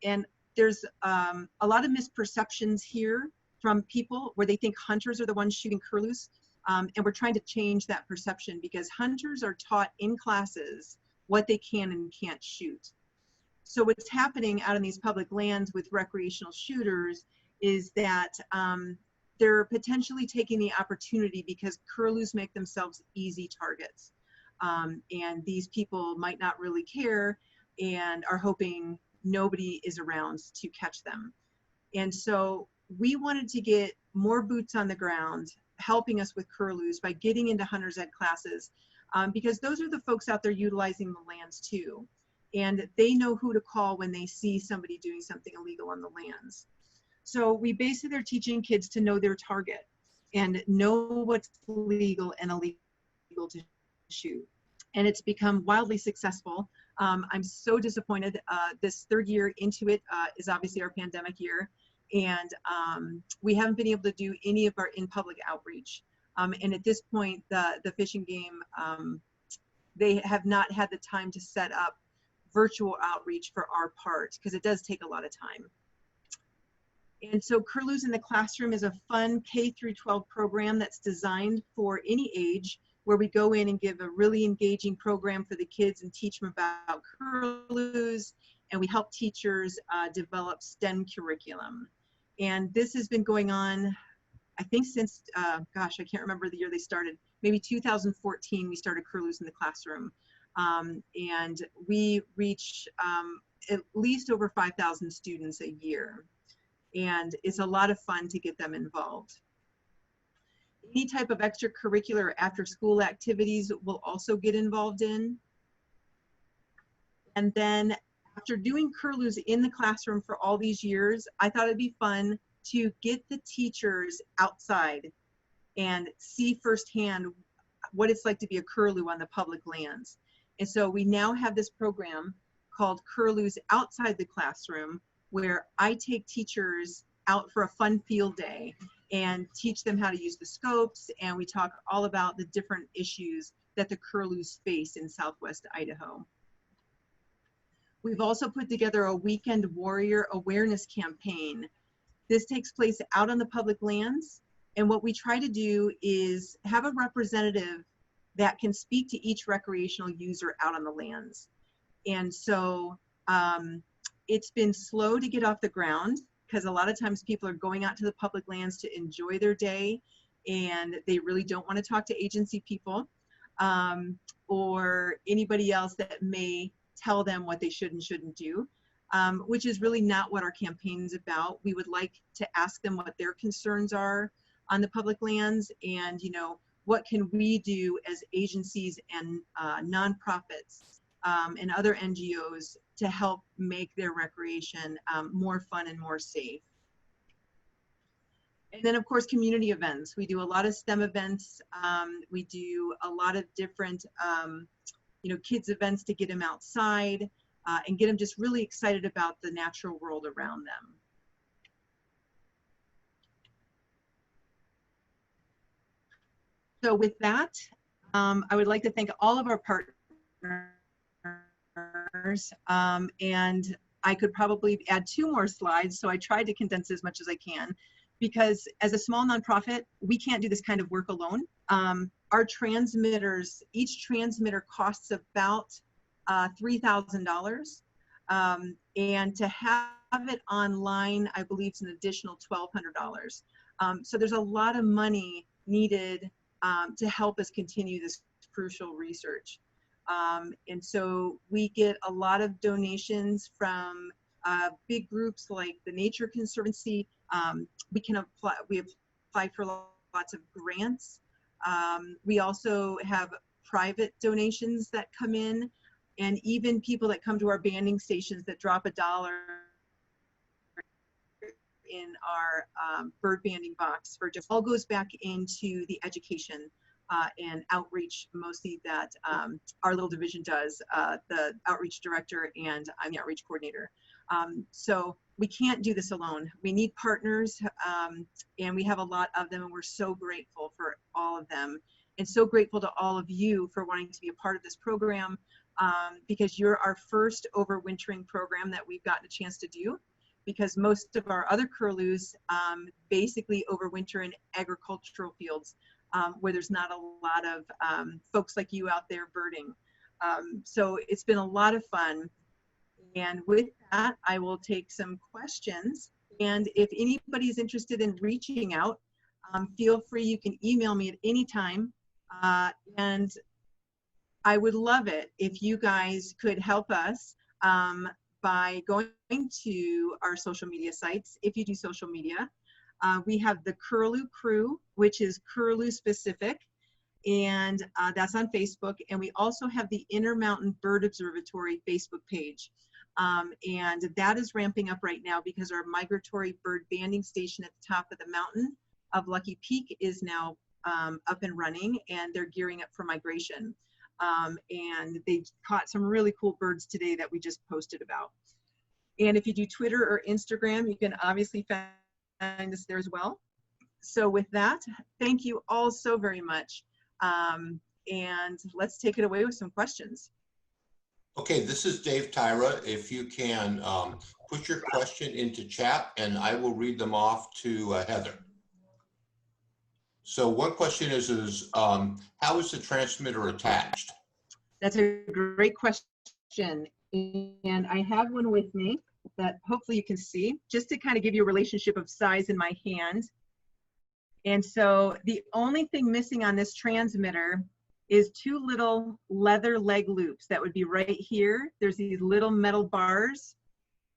[SPEAKER 2] And there's a lot of misperceptions here from people where they think hunters are the ones shooting curlews. And we're trying to change that perception because hunters are taught in classes what they can and can't shoot. So what's happening out in these public lands with recreational shooters is that they're potentially taking the opportunity because curlews make themselves easy targets. And these people might not really care and are hoping nobody is around to catch them. And so we wanted to get more boots on the ground helping us with curlews by getting into hunters ed classes because those are the folks out there utilizing the lands too. And they know who to call when they see somebody doing something illegal on the lands. So we basically are teaching kids to know their target and know what's legal and illegal to shoot. And it's become wildly successful. I'm so disappointed. This 3rd year into it is obviously our pandemic year. And we haven't been able to do any of our in-public outreach. And at this point, the Fish and Game, they have not had the time to set up virtual outreach for our part because it does take a lot of time. And so Curlews in the Classroom is a fun K-12 program that's designed for any age, where we go in and give a really engaging program for the kids and teach them about curlews, and we help teachers develop STEM curriculum. And this has been going on, I think since, gosh, I can't remember the year they started, maybe 2014 we started Curlews in the Classroom. And we reach at least over 5,000 students a year. And it's a lot of fun to get them involved. Any type of extracurricular or after school activities we'll also get involved in. And then after doing curlews in the classroom for all these years, I thought it'd be fun to get the teachers outside and see firsthand what it's like to be a curlew on the public lands. And so we now have this program called Curlews Outside the Classroom, where I take teachers out for a fun field day and teach them how to use the scopes, and we talk all about the different issues that the curlews face in Southwest Idaho. We've also put together a Weekend Warrior Awareness campaign. This takes place out on the public lands, and what we try to do is have a representative that can speak to each recreational user out on the lands. And so it's been slow to get off the ground because a lot of times people are going out to the public lands to enjoy their day and they really don't want to talk to agency people or anybody else that may tell them what they should and shouldn't do, which is really not what our campaign is about. We would like to ask them what their concerns are on the public lands and, you know, what can we do as agencies and nonprofits and other NGOs to help make their recreation more fun and more safe. And then of course, community events. We do a lot of STEM events. We do a lot of different, you know, kids events to get them outside and get them just really excited about the natural world around them. So with that, I would like to thank all of our partners, and I could probably add 2 more slides, so I tried to condense as much as I can, because as a small nonprofit, we can't do this kind of work alone. Our transmitters, each transmitter costs about $3,000, and to have it online, I believe it's an additional $1,200. So there's a lot of money needed to help us continue this crucial research. And so we get a lot of donations from big groups like the Nature Conservancy. We apply for lots of grants. We also have private donations that come in, and even people that come to our banding stations that drop $1 in our bird banding box for just all goes back into the education and outreach, mostly that our little division does, the outreach director, and I'm the outreach coordinator. So we can't do this alone. We need partners, and we have a lot of them, and we're so grateful for all of them, and so grateful to all of you for wanting to be a part of this program, because you're our first overwintering program that we've gotten a chance to do, because most of our other curlews basically overwinter in agricultural fields where there's not a lot of folks like you out there birding. So it's been a lot of fun. And with that, I will take some questions. And if anybody's interested in reaching out, feel free, you can email me at any time. And I would love it if you guys could help us by going to our social media sites. If you do social media, we have the Curlew Crew, which is curlew specific, and that's on Facebook. And we also have the Intermountain Bird Observatory Facebook page. And that is ramping up right now because our migratory bird banding station at the top of the mountain of Lucky Peak is now up and running, and they're gearing up for migration. And they caught some really cool birds today that we just posted about. And if you do Twitter or Instagram, you can obviously find us there as well. So with that, thank you all so very much. And let's take it away with some questions.
[SPEAKER 3] Okay, this is Dave Tyra. If you can put your question into chat, and I will read them off to Heather. So one question is how is the transmitter attached?
[SPEAKER 2] That's a great question. And I have one with me that hopefully you can see, just to kind of give you a relationship of size in my hand. And so the only thing missing on this transmitter is 2 little leather leg loops that would be right here. There's these little metal bars.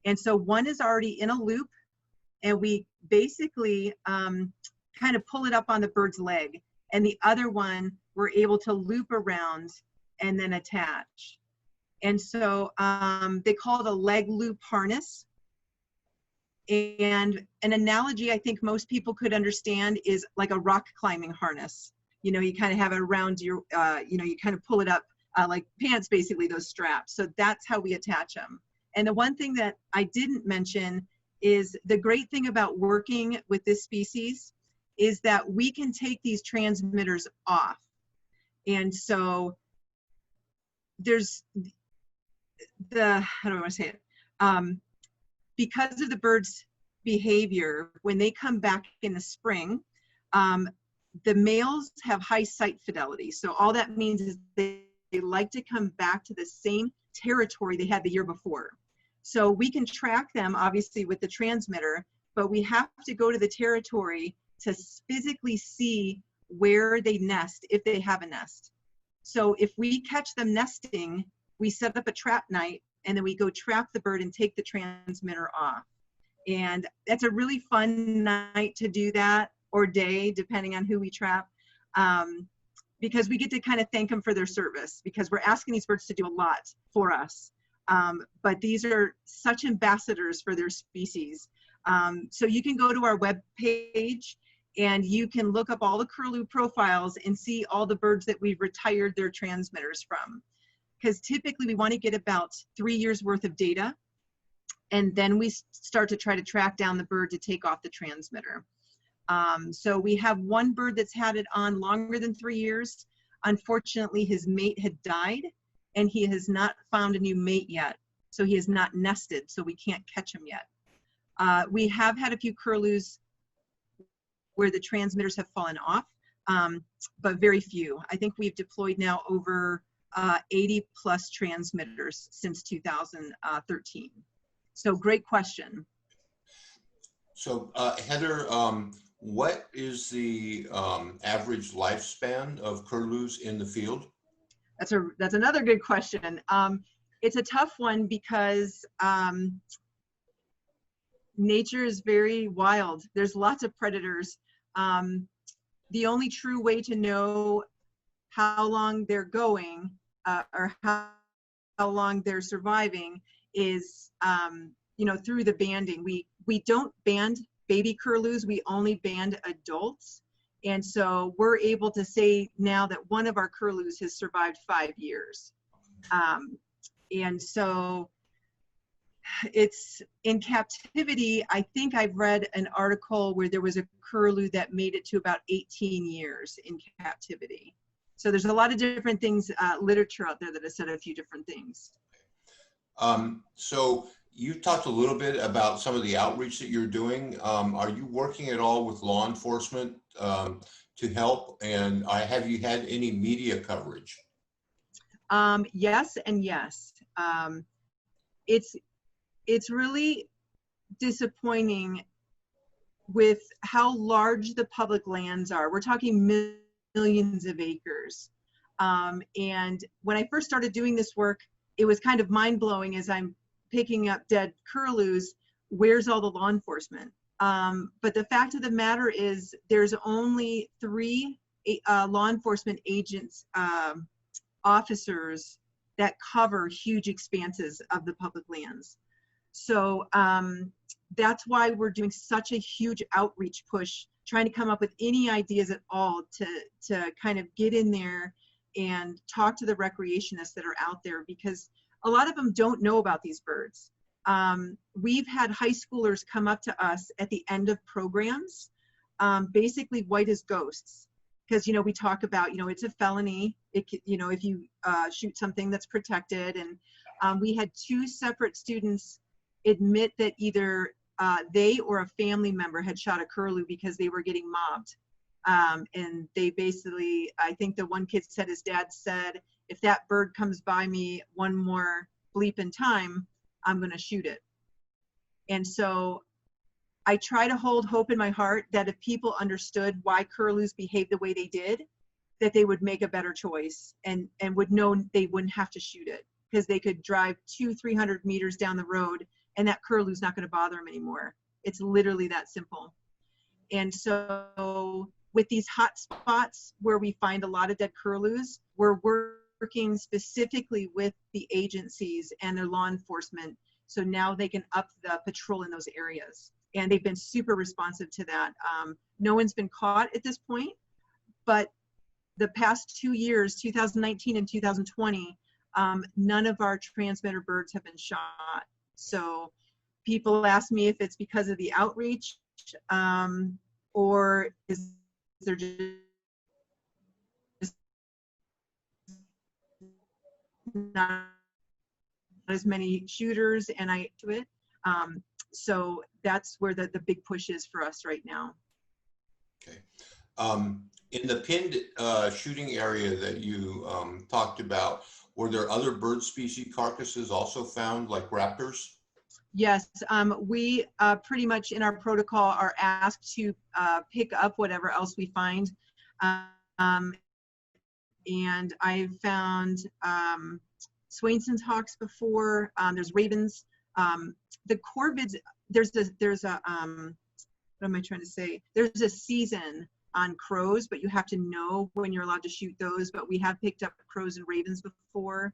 [SPEAKER 2] And so one is already in a loop, and we basically kind of pull it up on the bird's leg. And the other one, we're able to loop around and then attach. And so they call it a leg loop harness. And an analogy I think most people could understand is like a rock climbing harness. You know, you kind of have it around your, you know, you kind of pull it up like pants, basically, those straps. So that's how we attach them. And the one thing that I didn't mention is the great thing about working with this species is that we can take these transmitters off. And so there's the, how do I want to say it? Because of the bird's behavior, when they come back in the spring, the males have high sight fidelity. So all that means is they like to come back to the same territory they had the year before. So we can track them, obviously, with the transmitter, but we have to go to the territory to physically see where they nest, if they have a nest. So if we catch them nesting, we set up a trap night, and then we go trap the bird and take the transmitter off. And that's a really fun night to do that, or day, depending on who we trap, because we get to kind of thank them for their service, because we're asking these birds to do a lot for us. But these are such ambassadors for their species. So you can go to our web page, and you can look up all the curlew profiles and see all the birds that we've retired their transmitters from. Because typically we want to get about 3 years worth of data, and then we start to try to track down the bird to take off the transmitter. So we have one bird that's had it on longer than 3 years. Unfortunately, his mate had died and he has not found a new mate yet. So he is not nested, so we can't catch him yet. We have had a few curlews where the transmitters have fallen off, but very few. I think we've deployed now over 80 plus transmitters since 2013. So great question.
[SPEAKER 3] So Heather, what is the average lifespan of curlews in the field?
[SPEAKER 2] That's another good question. It's a tough one because nature is very wild. There's lots of predators. The only true way to know how long they're going or how long they're surviving is, through the banding. We don't band baby curlews, we only band adults. And so we're able to say now that one of our curlews has survived 5 years. And so it's in captivity. I think I've read an article where there was a curlew that made it to about 18 years in captivity. So there's a lot of different things, literature out there that has said a few different things.
[SPEAKER 3] So you talked a little bit about some of the outreach that you're doing. Are you working at all with law enforcement to help? And have you had any media coverage?
[SPEAKER 2] Yes and yes. It's really disappointing with how large the public lands are. We're talking millions of acres. And when I first started doing this work, it was kind of mind-blowing as I'm picking up dead curlews. Where's all the law enforcement? But the fact of the matter is there's only 3 law enforcement agents, officers that cover huge expanses of the public lands. So that's why we're doing such a huge outreach push, trying to come up with any ideas at all to kind of get in there and talk to the recreationists that are out there, because a lot of them don't know about these birds. We've had high schoolers come up to us at the end of programs, basically white as ghosts. Because, we talk about, it's a felony, if you shoot something that's protected. And we had 2 separate students admit that either they or a family member had shot a curlew because they were getting mobbed. And they basically, I think the one kid said his dad said, if that bird comes by me one more bleep in time, I'm going to shoot it. And so I try to hold hope in my heart that if people understood why curlews behave the way they did, that they would make a better choice and would know they wouldn't have to shoot it, because they could drive 200-300 meters down the road and that curlew's not going to bother them anymore. It's literally that simple. And so with these hot spots where we find a lot of dead curlews, we're working specifically with the agencies and their law enforcement. So now they can up the patrol in those areas. And they've been super responsive to that. No one's been caught at this point, but the past 2 years, 2019 and 2020, none of our transmitter birds have been shot. So people ask me if it's because of the outreach, or is there just not as many shooters and I do it. So that's where the big push is for us right now.
[SPEAKER 3] Okay. In the pinned shooting area that you talked about, were there other bird species carcasses also found, like raptors?
[SPEAKER 2] Yes, we pretty much in our protocol are asked to pick up whatever else we find. And I've found Swainson's hawks before. There's ravens. The corvids, there's a what am I trying to say? There's a season on crows, but you have to know when you're allowed to shoot those. But we have picked up crows and ravens before.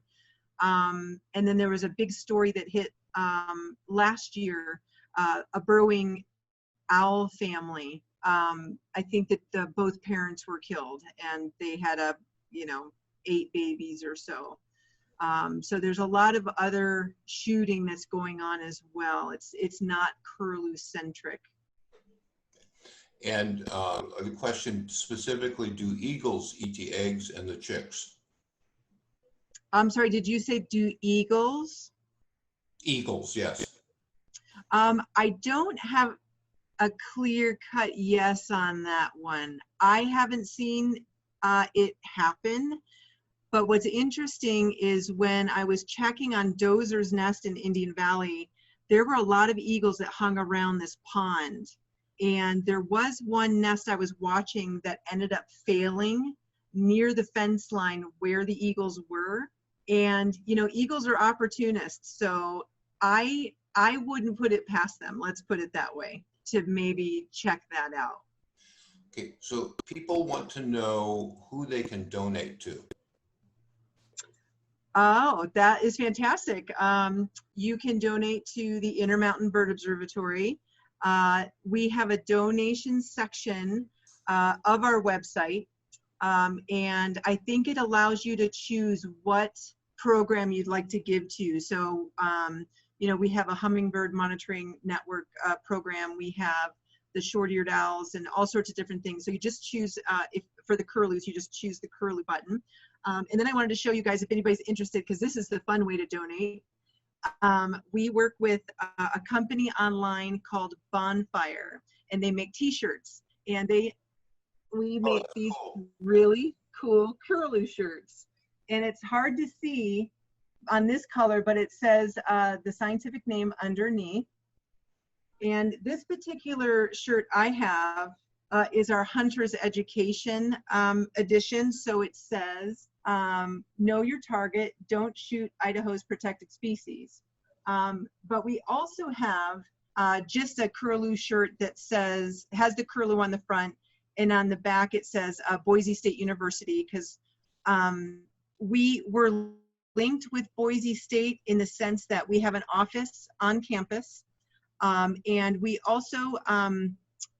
[SPEAKER 2] And then there was a big story that hit last year, a burrowing owl family. I think that both parents were killed and they had 8 babies or so. So there's a lot of other shooting that's going on as well. It's not curlew centric.
[SPEAKER 3] And the question specifically, do eagles eat the eggs and the chicks?
[SPEAKER 2] I'm sorry, did you say do eagles?
[SPEAKER 3] Eagles, yes.
[SPEAKER 2] I don't have a clear-cut yes on that one. I haven't seen it happen, but what's interesting is when I was checking on Dozer's Nest in Indian Valley, there were a lot of eagles that hung around this pond. And there was one nest I was watching that ended up failing near the fence line where the eagles were. And, you know, eagles are opportunists. So I wouldn't put it past them, let's put it that way, to maybe check that out.
[SPEAKER 3] Okay, so people want to know who they can donate to.
[SPEAKER 2] Oh, that is fantastic. You can donate to the Intermountain Bird Observatory. We have a donation section of our website, and I think it allows you to choose what program you'd like to give to. So, you know, we have a hummingbird monitoring network program. We have the short-eared owls and all sorts of different things. So you just choose, if for the curlews, you just choose the curlew button. And then I wanted to show you guys, if anybody's interested, because this is the fun way to donate. We work with a company online called Bonfire, and they make t-shirts, and we make these really cool curlew shirts. And it's hard to see on this color, but it says the scientific name underneath. And this particular shirt I have is our Hunter's Education edition. So it says, know your target, don't shoot Idaho's protected species. But we also have just a curlew shirt that says, has the curlew on the front, and on the back it says Boise State University, because we were linked with Boise State in the sense that we have an office on campus, and we also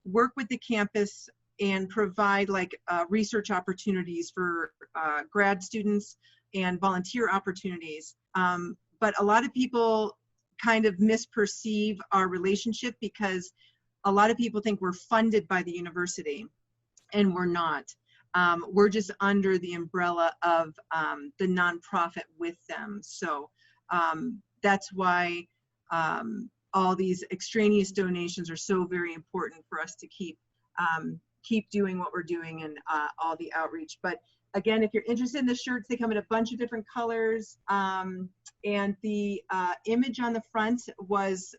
[SPEAKER 2] work with the campus and provide like research opportunities for grad students and volunteer opportunities. But a lot of people kind of misperceive our relationship because a lot of people think we're funded by the university, and we're not. We're just under the umbrella of the nonprofit with them. So that's why all these extraneous donations are so very important for us to keep doing what we're doing and all the outreach. But again, if you're interested in the shirts, they come in a bunch of different colors. And the image on the front was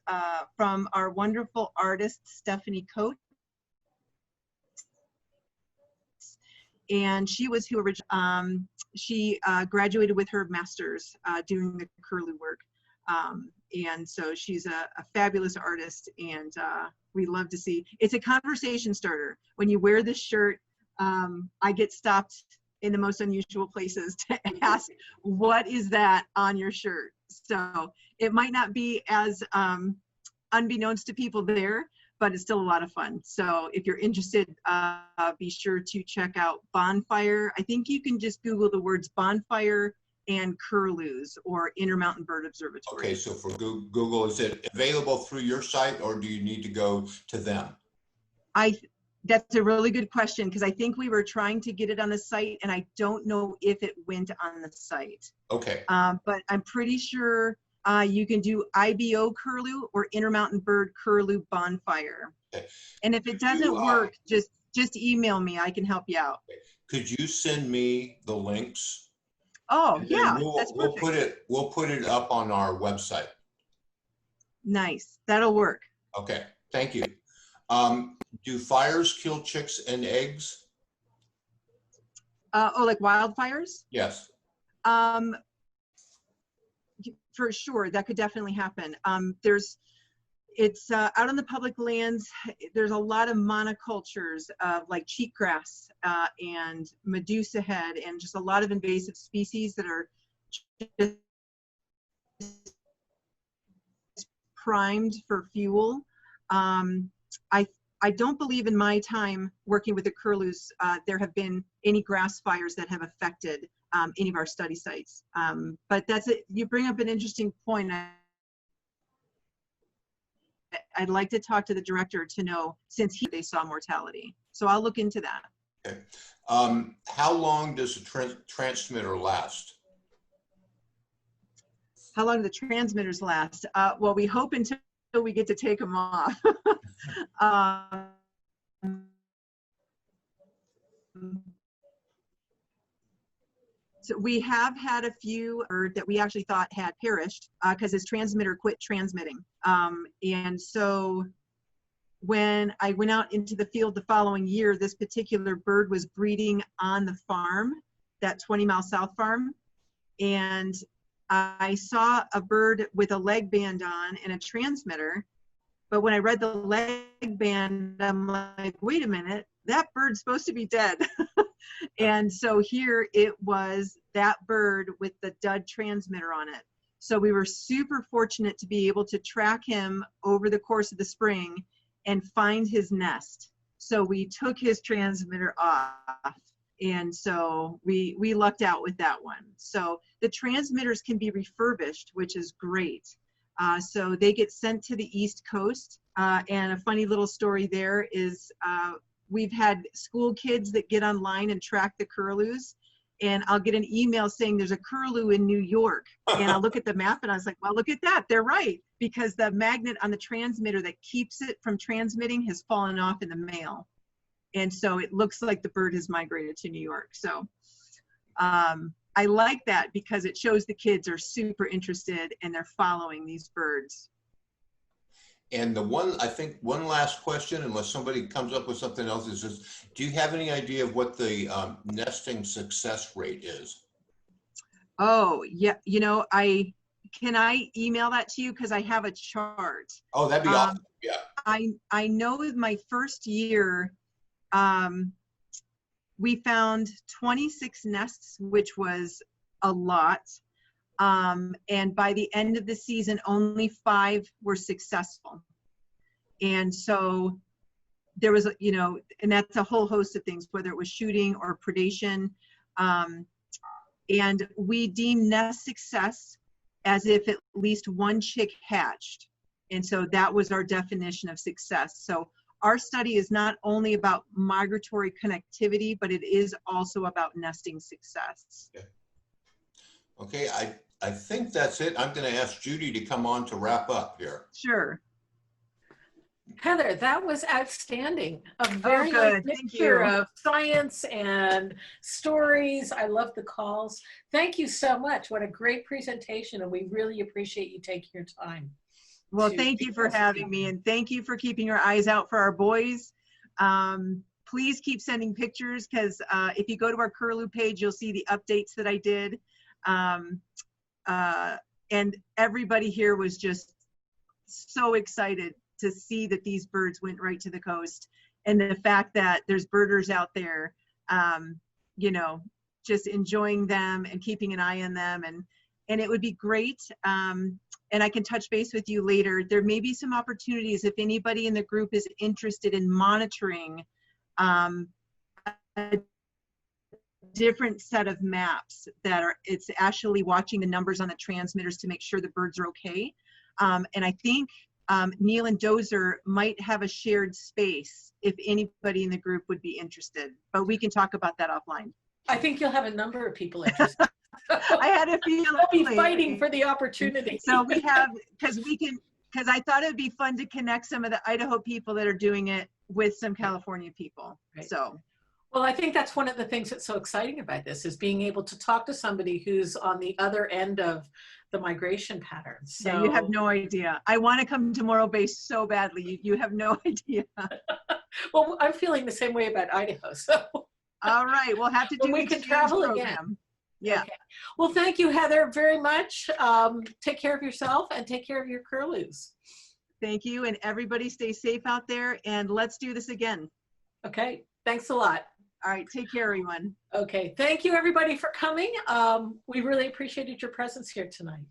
[SPEAKER 2] from our wonderful artist, Stephanie Coates. And she was who originally, she graduated with her master's doing the curlew work. And so she's a fabulous artist, and we love to see. It's a conversation starter. When you wear this shirt, I get stopped in the most unusual places to ask, what is that on your shirt? So it might not be as unbeknownst to people there, but it's still a lot of fun. So if you're interested, be sure to check out Bonfire. I think you can just Google the words Bonfire and curlews or Intermountain Bird Observatory.
[SPEAKER 3] Okay, so for Google, is it available through your site, or do you need to go to them?
[SPEAKER 2] That's a really good question, because I think we were trying to get it on the site, and I don't know if it went on the site.
[SPEAKER 3] Okay.
[SPEAKER 2] But I'm pretty sure you can do IBO curlew or Intermountain Bird Curlew Bonfire. Okay. And if it doesn't work, just email me. I can help you out.
[SPEAKER 3] Could you send me the links?
[SPEAKER 2] Oh, yeah, that's perfect.
[SPEAKER 3] We'll put it up on our website.
[SPEAKER 2] Nice. That'll work.
[SPEAKER 3] Okay. Thank you. Do fires kill chicks and eggs?
[SPEAKER 2] Oh, like wildfires?
[SPEAKER 3] Yes.
[SPEAKER 2] For sure, that could definitely happen. It's out on the public lands. There's a lot of monocultures of like cheatgrass and medusa head, and just a lot of invasive species that are just primed for fuel. I don't believe in my time working with the curlews there have been any grass fires that have affected any of our study sites. But that's it. You bring up an interesting point. I'd like to talk to the director to know, since they saw mortality. So I'll look into that.
[SPEAKER 3] Okay. How long does the transmitter last?
[SPEAKER 2] How long do the transmitters last? Well, we hope until we get to take them off. So we have had a few that we actually thought had perished because his transmitter quit transmitting. And so when I went out into the field the following year, this particular bird was breeding on the farm, that 20-mile south farm. And I saw a bird with a leg band on and a transmitter. But when I read the leg band, I'm like, wait a minute, that bird's supposed to be dead. And so here it was, that bird with the dud transmitter on it. So we were super fortunate to be able to track him over the course of the spring and find his nest. So we took his transmitter off. And so we lucked out with that one. So the transmitters can be refurbished, which is great. So they get sent to the East Coast. And a funny little story there is we've had school kids that get online and track the curlews. And I'll get an email saying there's a curlew in New York. And I'll look at the map and I was like, well, look at that. They're right. Because the magnet on the transmitter that keeps it from transmitting has fallen off in the mail. And so it looks like the bird has migrated to New York. So I like that because it shows the kids are super interested and they're following these birds.
[SPEAKER 3] And the one, I think one last question, unless somebody comes up with something else, is just, do you have any idea of what the nesting success rate is?
[SPEAKER 2] Oh, yeah. You know, can I email that to you? Because I have a chart.
[SPEAKER 3] Oh, that'd be awesome. Yeah.
[SPEAKER 2] I know with my first year, we found 26 nests, which was a lot. And by the end of the season, only 5 were successful. And so there was, you know, and that's a whole host of things, whether it was shooting or predation. And we deem nest success as if at least one chick hatched. And so that was our definition of success. So our study is not only about migratory connectivity, but it is also about nesting success.
[SPEAKER 3] Okay, I think that's it. I'm going to ask Judy to come on to wrap up here.
[SPEAKER 2] Sure.
[SPEAKER 1] Heather, that was outstanding. A very
[SPEAKER 2] good.
[SPEAKER 1] nice
[SPEAKER 2] Thank
[SPEAKER 1] mixture
[SPEAKER 2] you.
[SPEAKER 1] of science and stories. I love the calls. Thank you so much. What a great presentation, and we really appreciate you taking your time.
[SPEAKER 2] Well, thank you for having me, and thank you for keeping your eyes out for our boys. Please keep sending pictures, because if you go to our Curlew page, you'll see the updates that I did. And everybody here was just so excited to see that these birds went right to the coast, and the fact that there's birders out there, you know, just enjoying them and keeping an eye on them. And it would be great. And I can touch base with you later. There may be some opportunities if anybody in the group is interested in monitoring a different set of maps that are, it's actually watching the numbers on the transmitters to make sure the birds are okay. And I think Neil and Dozer might have a shared space if anybody in the group would be interested, but we can talk about that offline.
[SPEAKER 1] I think you'll have a number of people interested.
[SPEAKER 2] I had a feeling.
[SPEAKER 1] We'll be fighting for the opportunity.
[SPEAKER 2] So we have, because I thought it would be fun to connect some of the Idaho people that are doing it with some California people.
[SPEAKER 1] Right.
[SPEAKER 2] So.
[SPEAKER 1] Well, I think that's one of the things that's so exciting about this, is being able to talk to somebody who's on the other end of the migration patterns. So,
[SPEAKER 2] yeah, you have no idea. I want to come to Morro Bay so badly. You have no idea.
[SPEAKER 1] Well, I'm feeling the same way about Idaho. So.
[SPEAKER 2] All right, we'll have to do.
[SPEAKER 1] We can travel again.
[SPEAKER 2] Yeah.
[SPEAKER 1] Okay. Well, thank you, Heather, very much. Take care of yourself and take care of your curlews.
[SPEAKER 2] Thank you, and everybody stay safe out there, and let's do this again.
[SPEAKER 1] Okay, thanks a lot.
[SPEAKER 2] All right, take care, everyone.
[SPEAKER 1] Okay, thank you, everybody, for coming. We really appreciated your presence here tonight.